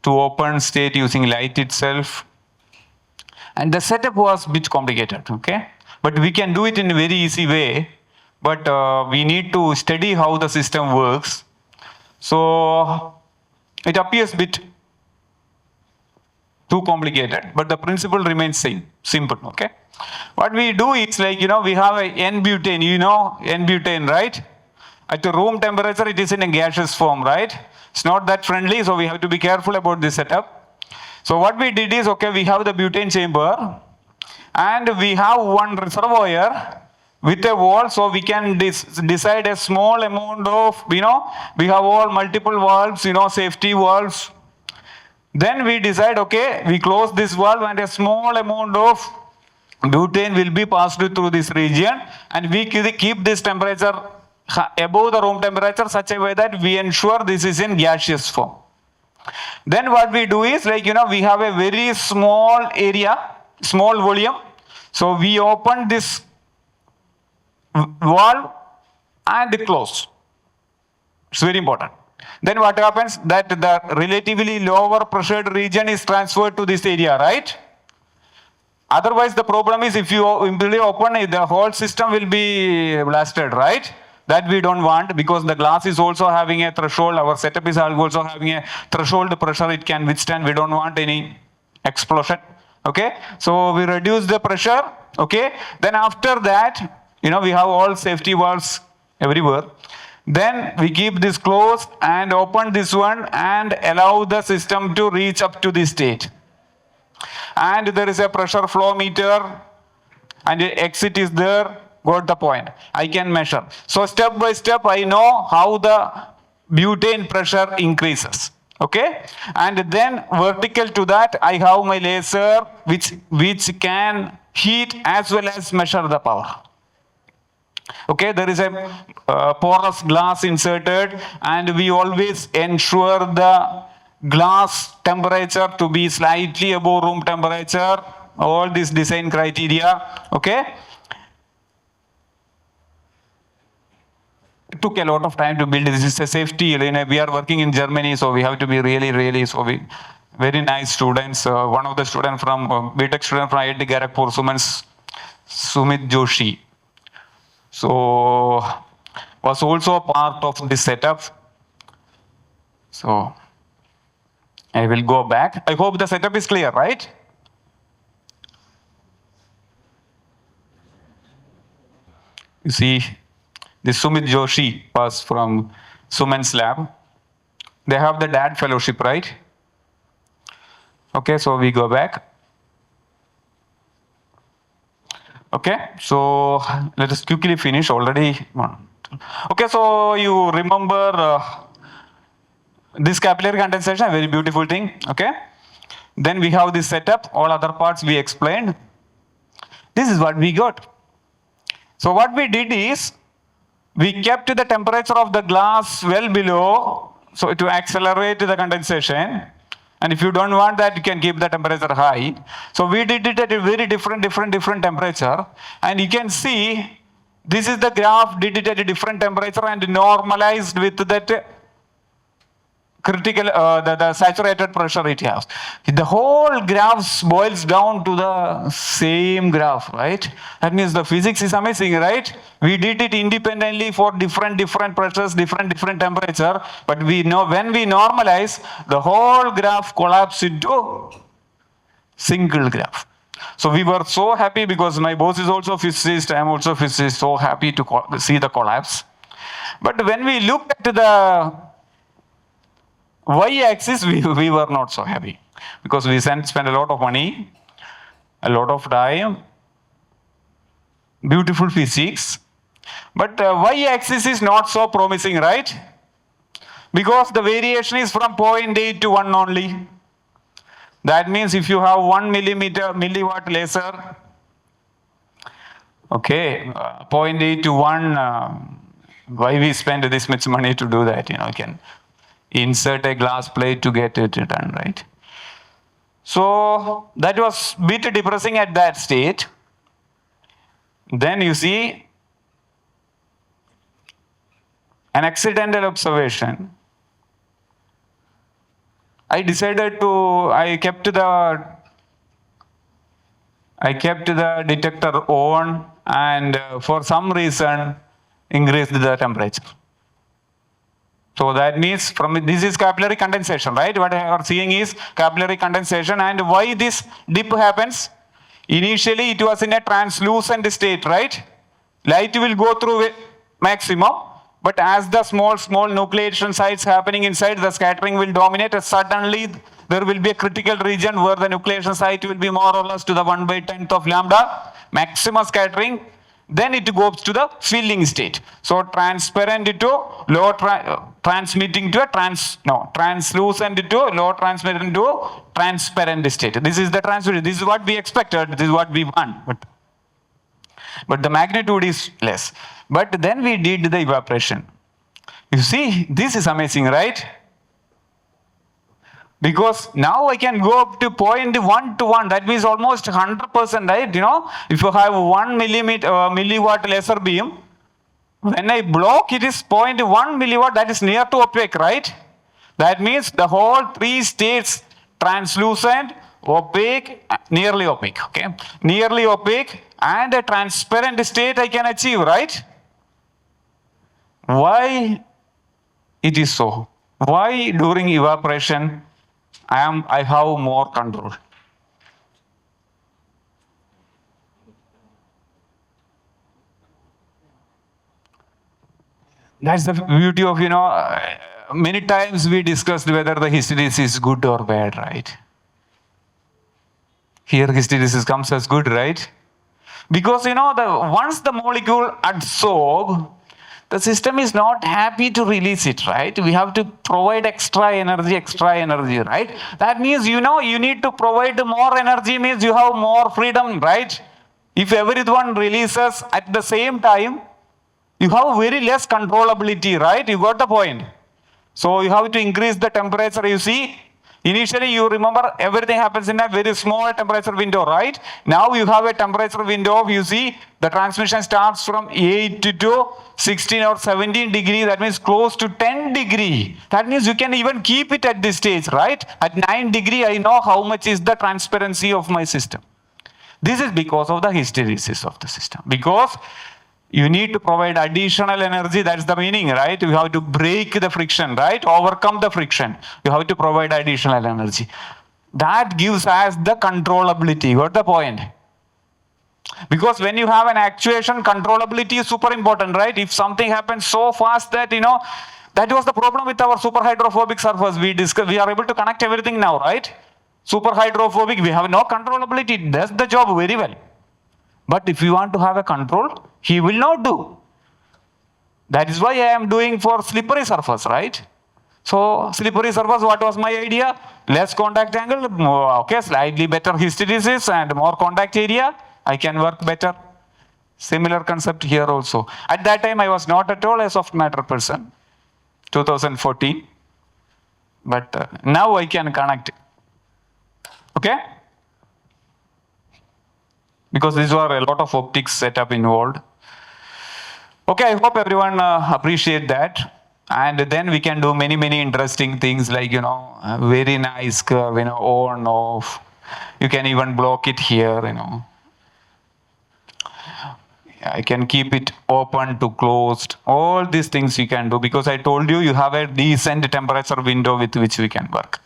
to open state using light itself. And the setup was a bit complicated, okay? But we can do it in a very easy way. but we need to study how the system works. So it appears a bit too complicated, but the principle remains same, simple, okay? What we do is like, we have a N-butane, N-butane, right? At the room temperature, it is in a gaseous form, right? It's not that friendly, so we have to be careful about this setup. So what we did is, okay, we have the butane chamber, and we have one reservoir with a wall, so we can decide a small amount of, we have all multiple valves, safety valves. Then we decide, okay, we close this valve and a small amount of butane will be passed through this region, and we keep this temperature above the room temperature such a way that we ensure this is in gaseous form. Then what we do is like, we have a very small area, small volume. So we open this valve and close. It's very important. Then what happens? That the relatively lower pressured region is transferred to this area, right? Otherwise, the problem is if you imply open it, the whole system will be blasted, right? That we don't want, because the glass is also having a threshold. Our setup is also having a threshold pressure it can withstand. We don't want any explosion. Okay, so we reduce the pressure. Okay, then after that, we have all safety valves everywhere. Then we keep this closed and open this one and allow the system to reach up to this state. And there is a pressure flow meter, and the exit is there. Got the point? I can measure. So step by step, I know how the butane pressure increases. Okay, and then vertical to that, I have my laser which can heat as well as measure the power. Okay, there is a porous glass inserted, and we always ensure the glass temperature to be slightly above room temperature. All these design criteria. Okay. It took a lot of time to build. This is a safety. We are working in Germany, so we have to be really very nice students. One of the students from BTech student from IIT Kharagpur, Sumit Joshi. So was also a part of this setup. So I will go back. I hope the setup is clear, right? You see, this Sumit Joshi was from Suman's lab. They have the DAD fellowship, right? Okay, so we go back. Okay, so let us quickly finish already. Okay, so you remember this capillary condensation, a very beautiful thing. Okay, then we have this setup. All other parts we explained. This is what we got. So what we did is, we kept the temperature of the glass well below, so to accelerate the condensation. And if you don't want that, you can keep the temperature high. So we did it at a very different temperature. And you can see, this is the graph, did it at a different temperature and normalized with that critical, the saturated pressure it has. The whole graph boils down to the same graph, right? That means the physics is amazing, right? We did it independently for different pressures, different temperature, but we know when we normalize, the whole graph collapses into single graph. So we were so happy because my boss is also a physicist, I am also a physicist, so happy to see the collapse. But when we looked at the y-axis, we were not so happy because we spent a lot of money, a lot of time, beautiful physics. But y-axis is not so promising, right? Because the variation is from 0.8 to 1 only. That means if you have 1 milliwatt laser, okay, 0.8 to 1, why we spend this much money to do that? You can insert a glass plate to get it done, right? So that was a bit depressing at that state. Then you see an accidental observation. I kept the detector on, and for some reason increased the temperature. So that means this is capillary condensation, right? What I are seeing is capillary condensation. And why this dip happens? Initially it was in a translucent state, right? Light will go through maximum, but as the small nucleation sites happening inside, the scattering will dominate. Suddenly there will be a critical region where the nucleation site will be more or less to the 1/10th of lambda, maximum scattering. Then it goes to the filling state. So transparent to low transmitting to a translucent to low transmitting to transparent state. This is the transmitted. This is what we expected. This is what we want. But the magnitude is less. But then we did the evaporation. You see, this is amazing, right? Because now I can go up to 0.1 to 1. That means almost 100%, right? You know, if you have 1 milliwatt laser beam, when I block it is 0.1 milliwatt, that is near to opaque, right? That means the whole three states, translucent, opaque, nearly opaque, okay? Nearly opaque and a transparent state I can achieve, right? Why it is so? Why during evaporation I have more control? That's the beauty of, many times we discussed whether the hysteresis is good or bad, right? Here hysteresis comes as good, right? Because, once the molecule adsorb, the system is not happy to release it, right? We have to provide extra energy, right? That means, you need to provide more energy means you have more freedom, right? If everyone releases at the same time, you have very less controllability, right? You got the point. So you have to increase the temperature, you see. Initially, you remember everything happens in a very small temperature window, right? Now you have a temperature window of, you see, the transmission starts from 8 to 16 or 17 degree. That means close to 10 degree. That means you can even keep it at this stage, right? At 9 degree, I know how much is the transparency of my system. This is because of the hysteresis of the system. Because you need to provide additional energy. That's the meaning, right? You have to break the friction, right? Overcome the friction. You have to provide additional energy. That gives us the controllability. Got the point? Because when you have an actuation, controllability is super important, right? If something happens so fast that, that was the problem with our super hydrophobic surface. We are able to connect everything now, right? Super hydrophobic, we have no controllability. It does the job very well. But if you want to have a control, he will not do. That is why I am doing for slippery surface, right? So slippery surface, what was my idea? Less contact angle, okay, slightly better hysteresis and more contact area. I can work better. Similar concept here also. At that time, I was not at all a soft matter person, 2014. But now I can connect. Okay? Because these were a lot of optics setup involved. Okay, I hope everyone appreciate that. And then we can do many interesting things like, very nice curve, on, off. You can even block it here, I can keep it open to closed. All these things you can do because I told you have a decent temperature window with which we can work.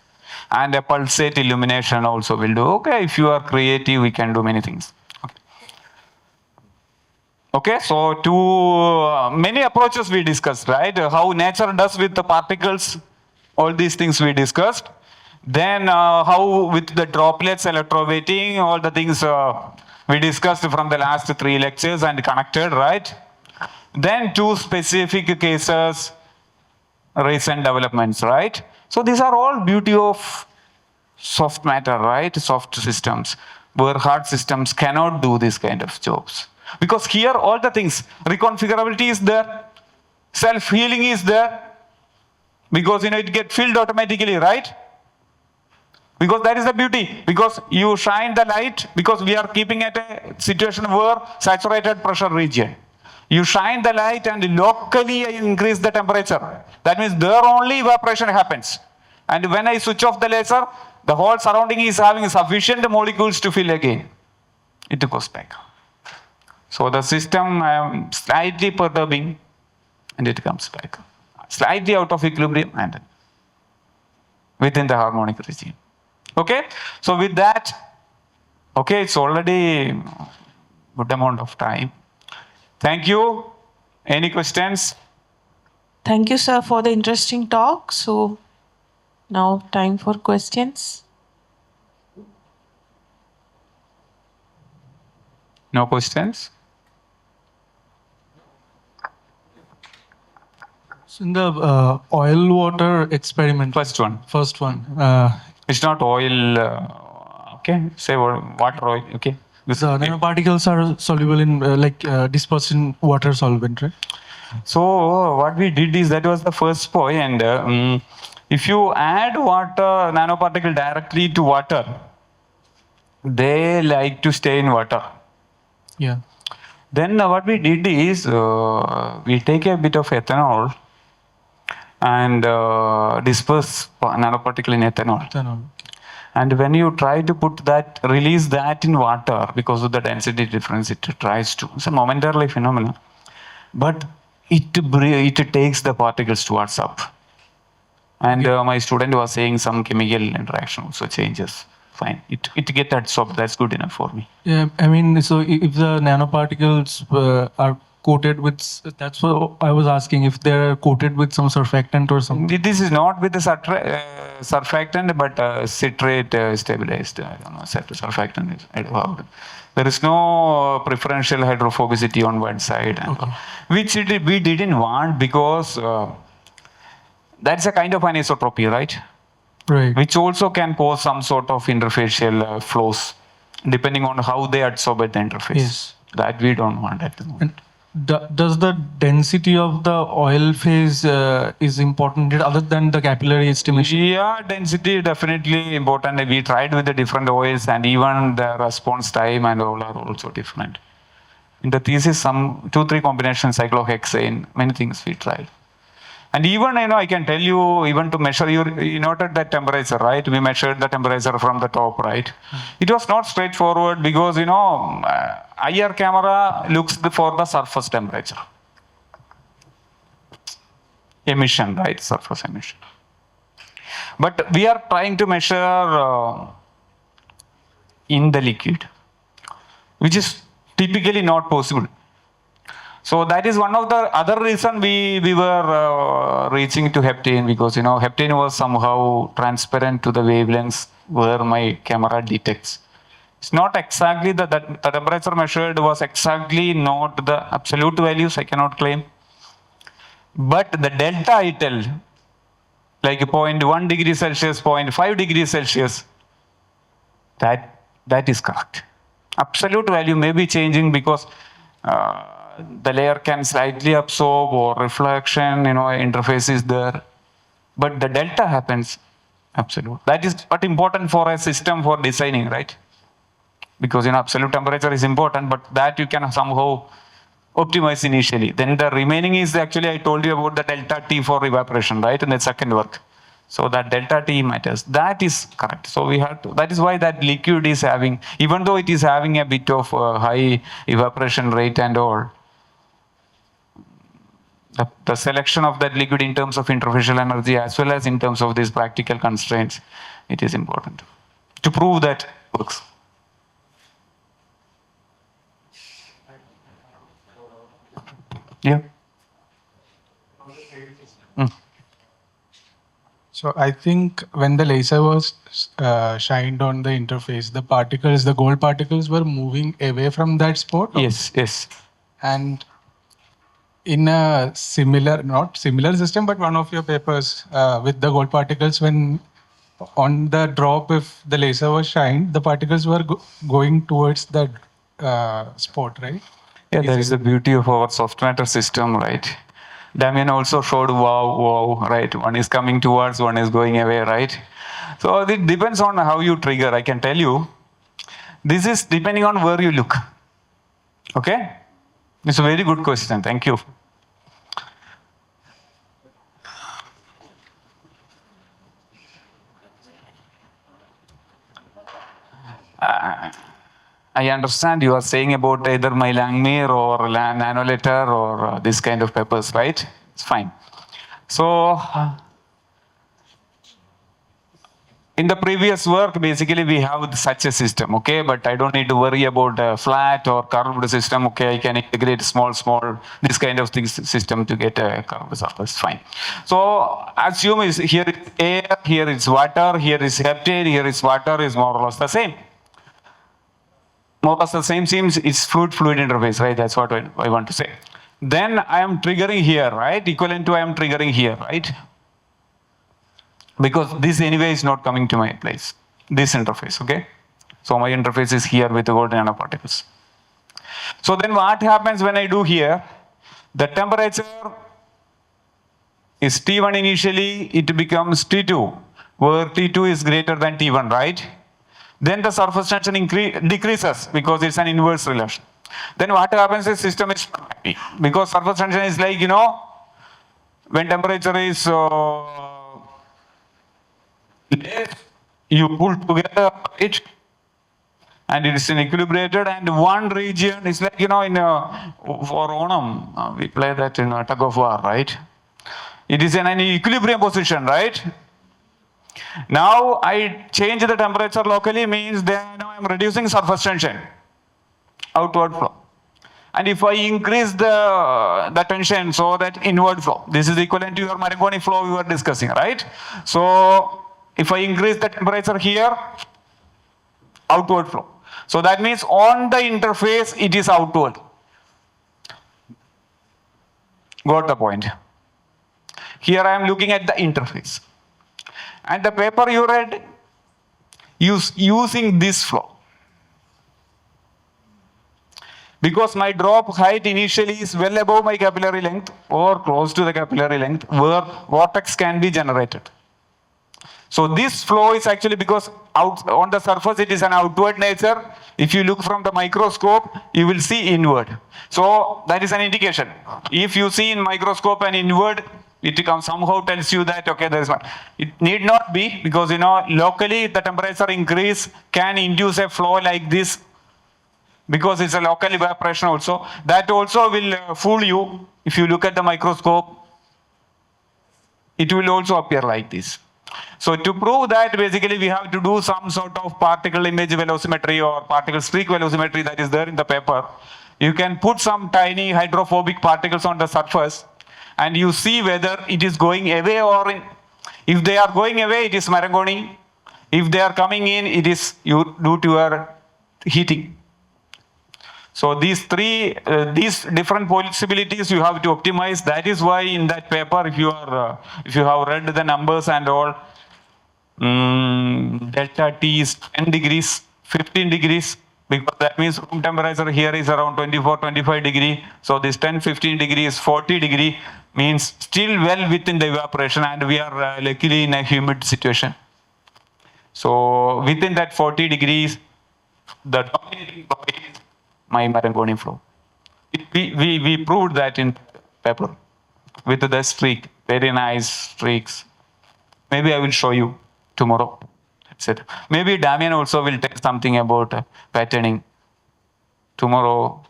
And a pulsate illumination also will do. Okay, if you are creative, we can do many things. Okay, so many approaches we discussed, right? How nature does with the particles, all these things we discussed. Then how with the droplets, electroweighting, all the things we discussed from the last 3 lectures and connected, right? Then 2 specific cases, recent developments, right? So these are all beauty of soft matter, right? Soft systems, where hard systems cannot do this kind of jobs. Because here all the things, reconfigurability is there, self-healing is there, because it gets filled automatically, right? Because that is the beauty, because you shine the light, because we are keeping at a situation where saturated pressure region. You shine the light and locally increase the temperature. That means there only evaporation happens. And when I switch off the laser, the whole surrounding is having sufficient molecules to fill again. It goes back. So the system I am slightly perturbing and it comes back. Slightly out of equilibrium and within the harmonic regime. Okay? So with that, okay, it's already good amount of time. Thank you. Any questions? Thank you, sir, for the interesting talk. So now time for questions. No questions? So in the oil water experiment, First one. It's not oil, okay? Say water oil, okay? the nanoparticles are soluble in dispersed in water solvent, right? So what we did is, that was the first point. If you add water nanoparticle directly to water, they like to stay in water. Yeah. Then what we did is, we take a bit of ethanol and disperse nanoparticle in ethanol. And when you try to release that in water, because of the density difference, it tries to. It's a momentarily phenomenon. But it takes the particles towards up. And my student was saying some chemical interaction also changes. Fine. It gets adsorbed. That's good enough for me. Yeah, I mean, so if the nanoparticles are coated with, that's what I was asking, if they're coated with some surfactant or something. This is not with the surfactant, but citrate stabilized. I don't know, surfactant is involved. There is no preferential hydrophobicity on one side, which we didn't want, because that's a kind of anisotropy, right? Right. Which also can cause some sort of interfacial flows, depending on how they adsorb at the interface. Yes. That we don't want at the moment. And does the density of the oil phase is important other than the capillary estimation? Yeah, density definitely important. We tried with the different oils, and even the response time and all are also different. In the thesis, some 2-3 combinations, cyclohexane, many things we tried. And even, I can tell you, even to measure, you noted that temperature, right? We measured the temperature from the top, right? It was not straightforward, because, IR camera looks for the surface temperature. Emission, right? Surface emission. But we are trying to measure in the liquid, which is typically not possible. So that is one of the other reason we were reaching to heptane, because heptane was somehow transparent to the wavelengths where my camera detects. It's not exactly the temperature measured was exactly not the absolute values, I cannot claim. But the delta I tell, like 0.1 degree Celsius, 0.5 degrees Celsius, that is correct. Absolute value may be changing because the layer can slightly absorb or reflection, interface is there. But the delta happens absolute. That is what important for a system for designing, right? Because absolute temperature is important, but that you can somehow optimize initially. Then the remaining is actually, I told you about the delta T for evaporation, right? In the second work. So that delta T matters. That is correct. So we have to, that is why that liquid is having, even though it is having a bit of high evaporation rate and all, the selection of that liquid in terms of interfacial energy as well as in terms of these practical constraints, it is important to prove that works. Yeah. So I think when the laser was shined on the interface, the gold particles were moving away from that spot. Yes. And in a not similar system, but one of your papers with the gold particles, when on the drop, if the laser was shined, the particles were going towards that spot, right? Yeah, that is the beauty of our Softmatter system, right? Damien also showed wow, right? One is coming towards, one is going away, right? So it depends on how you trigger. I can tell you, this is depending on where you look. Okay? It's a very good question. Thank you. I understand you are saying about either my Langmuir or Nanoletter or this kind of papers, right? It's fine. So in the previous work, basically we have such a system, okay? But I don't need to worry about a flat or curved system, okay? I can integrate small, this kind of things system to get a curved surface, fine. So assume is here is air, here is water, here is heptane, here is water, is more or less the same. More or less the same seems it's fluid interface, right? That's what I want to say. Then I am triggering here, right? Equivalent to I am triggering here, right? Because this anyway is not coming to my place, this interface, okay? So my interface is here with the gold nanoparticles. So then what happens when I do here? The temperature is T1 initially, it becomes T2, where T2 is greater than T1, right? Then the surface tension decreases because it's an inverse relation. Then what happens is system is happy because surface tension is like, when temperature is you pull together it and it is in equilibrated, and one region is like, for Onam, we play that in a tug of war, right? It is in an equilibrium position, right? Now I change the temperature locally means then now I am reducing surface tension, outward flow. And if I increase the tension, so that inward flow, this is equivalent to your Marangoni flow we were discussing, right? So if I increase the temperature here, outward flow. So that means on the interface, it is outward. Got the point? Here I am looking at the interface. And the paper you read, using this flow. Because my drop height initially is well above my capillary length or close to the capillary length where vortex can be generated. So this flow is actually because out on the surface it is an outward nature. If you look from the microscope, you will see inward. So that is an indication. If you see in microscope an inward, it somehow tells you that, okay, there is one. It need not be because, locally the temperature increase can induce a flow like this because it's a local evaporation also. That also will fool you. If you look at the microscope, it will also appear like this. So to prove that, basically we have to do some sort of particle image velocimetry or particle streak velocimetry that is there in the paper. You can put some tiny hydrophobic particles on the surface and you see whether it is going away or in. If they are going away, it is Marangoni. If they are coming in, it is due to your heating. So these different possibilities you have to optimize. That is why in that paper, if you have read the numbers and all, delta T is 10 degrees, 15 degrees, because that means room temperature here is around 24, 25 degree. So this 10, 15 degrees, 40 degree means still well within the evaporation, and we are luckily in a humid situation. So within that 40 degrees, the dominating body is my Marangoni flow. We proved that in paper with the streak, very nice streaks. Maybe I will show you tomorrow. That's it. Maybe Damian also will tell something about patterning tomorrow.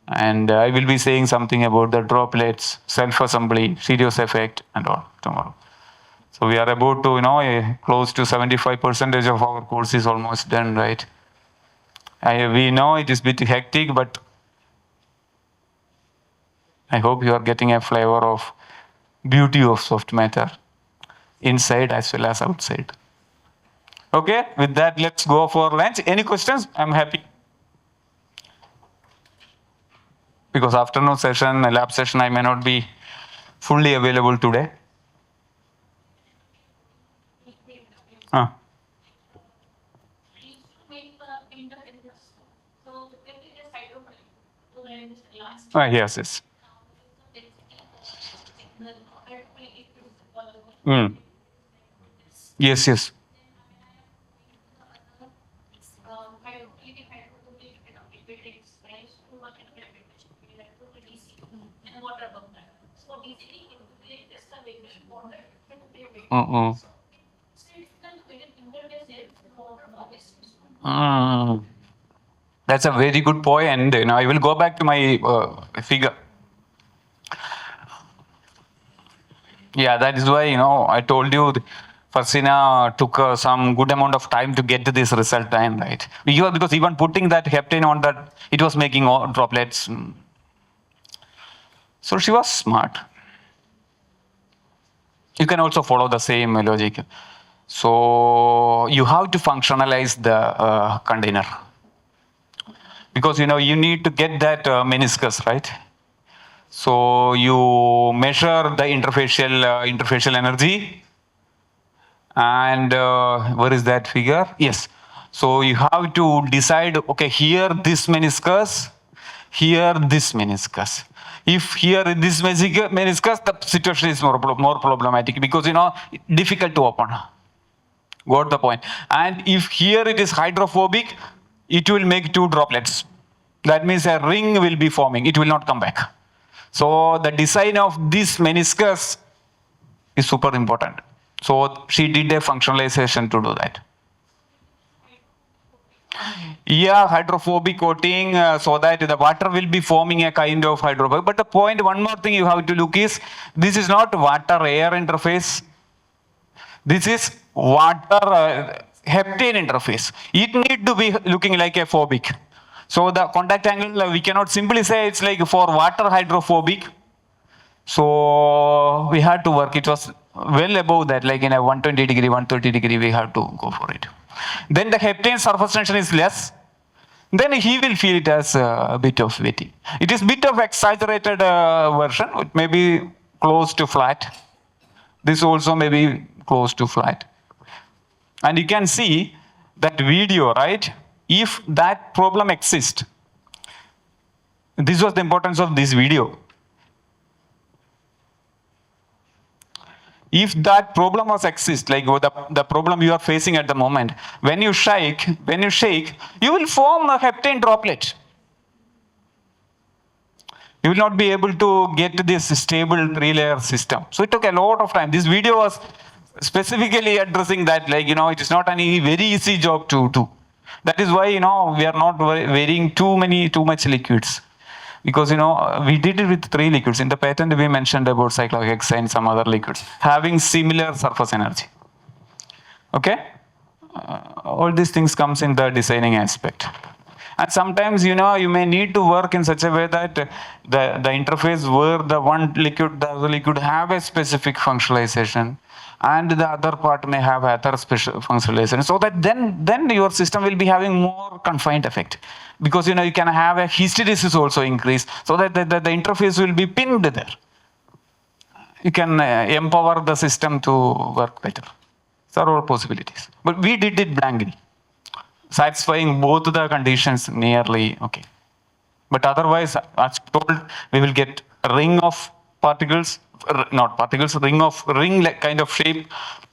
And I will be saying something about the droplets, self-assembly, Sirius effect, and all tomorrow. So we are about to, close to 75% of our course is almost done, right? We know it is a bit hectic, but I hope you are getting a flavor of beauty of soft matter, inside as well as outside. Okay, with that, let's go for lunch. Any questions? I'm happy. Because afternoon session, lab session, I may not be fully available today. Yes. Yes. That's a very good point. I will go back to my figure. Yeah, that is why, I told you Farsina took some good amount of time to get to this result time, right? Because even putting that heptane on that, it was making all droplets. So she was smart. You can also follow the same logic. So you have to functionalize the container. Because, you need to get that meniscus, right? So you measure the interfacial energy. And where is that figure? Yes. So you have to decide, okay, here this meniscus, here this meniscus. If here this meniscus, the situation is more problematic because, difficult to open. Got the point. And if here it is hydrophobic, it will make two droplets. That means a ring will be forming. It will not come back. So the design of this meniscus is super important. So she did a functionalization to do that. Yeah, hydrophobic coating so that the water will be forming a kind of hydrophobic. But the point, one more thing you have to look is, this is not water-air interface. This is water heptane interface. It need to be looking like a phobic. So the contact angle, we cannot simply say it's like for water hydrophobic. So we had to work. It was well above that, like in a 120 degree, 130 degree, we have to go for it. Then the heptane surface tension is less. Then he will feel it as a bit of wetty. It is bit of exaggerated version. It may be close to flat. This also may be close to flat. And you can see that video, right? If that problem exists, this was the importance of this video. If that problem was exist, like the problem you are facing at the moment, when you shake, you will form a heptane droplet. You will not be able to get this stable three-layer system. So it took a lot of time. This video was specifically addressing that, like, it is not any very easy job to do. That is why, we are not varying too much liquids. Because, we did it with 3 liquids. In the patent, we mentioned about cyclohexane and some other liquids having similar surface energy. Okay? All these things comes in the designing aspect. And sometimes, you may need to work in such a way that the interface where the other liquid have a specific functionalization and the other part may have other special functionalization, so that then your system will be having more confined effect. Because, you can have a hysteresis also increase, so that the interface will be pinned there. You can empower the system to work better. These are all possibilities. But we did it blankly, satisfying both the conditions nearly okay. But otherwise, as told, we will get a ring of particles, not particles, ring like kind of shape.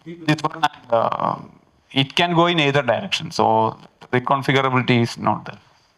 This one, it can go in either direction. So reconfigurability is not there.